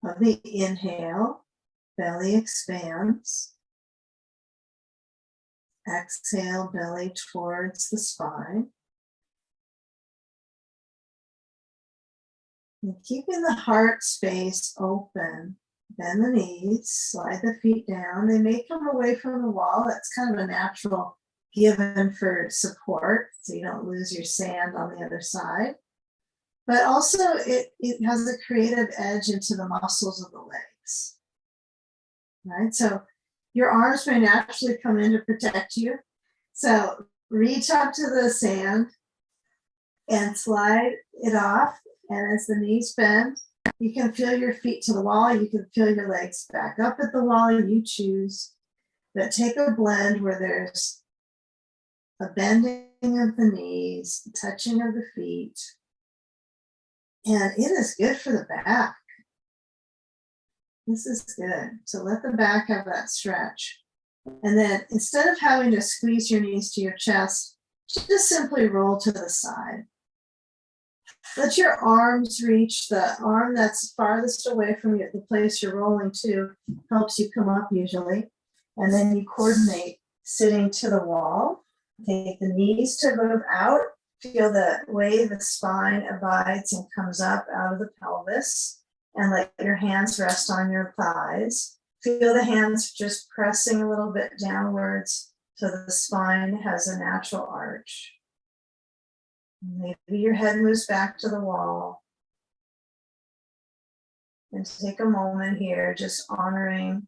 [SPEAKER 1] of the inhale, belly expands. Exhale, belly towards the spine. And keeping the heart space open, bend the knees, slide the feet down. They may come away from the wall. That's kind of a natural given for support, so you don't lose your sand on the other side. But also it has a creative edge into the muscles of the legs. Right? So your arms may naturally come in to protect you. So reach up to the sand and slide it off. And as the knees bend, you can feel your feet to the wall. You can feel your legs back up at the wall. You choose. But take a blend where there's a bending of the knees, touching of the feet. And it is good for the back. This is good. So let the back have that stretch. And then instead of having to squeeze your knees to your chest, just simply roll to the side. Let your arms reach the arm that's farthest away from you, the place you're rolling to, helps you come up usually. And then you coordinate sitting to the wall. Take the knees to move out. Feel the way the spine abides and comes up out of the pelvis. And let your hands rest on your thighs. Feel the hands just pressing a little bit downwards so the spine has a natural arch. Maybe your head moves back to the wall. And take a moment here, just honoring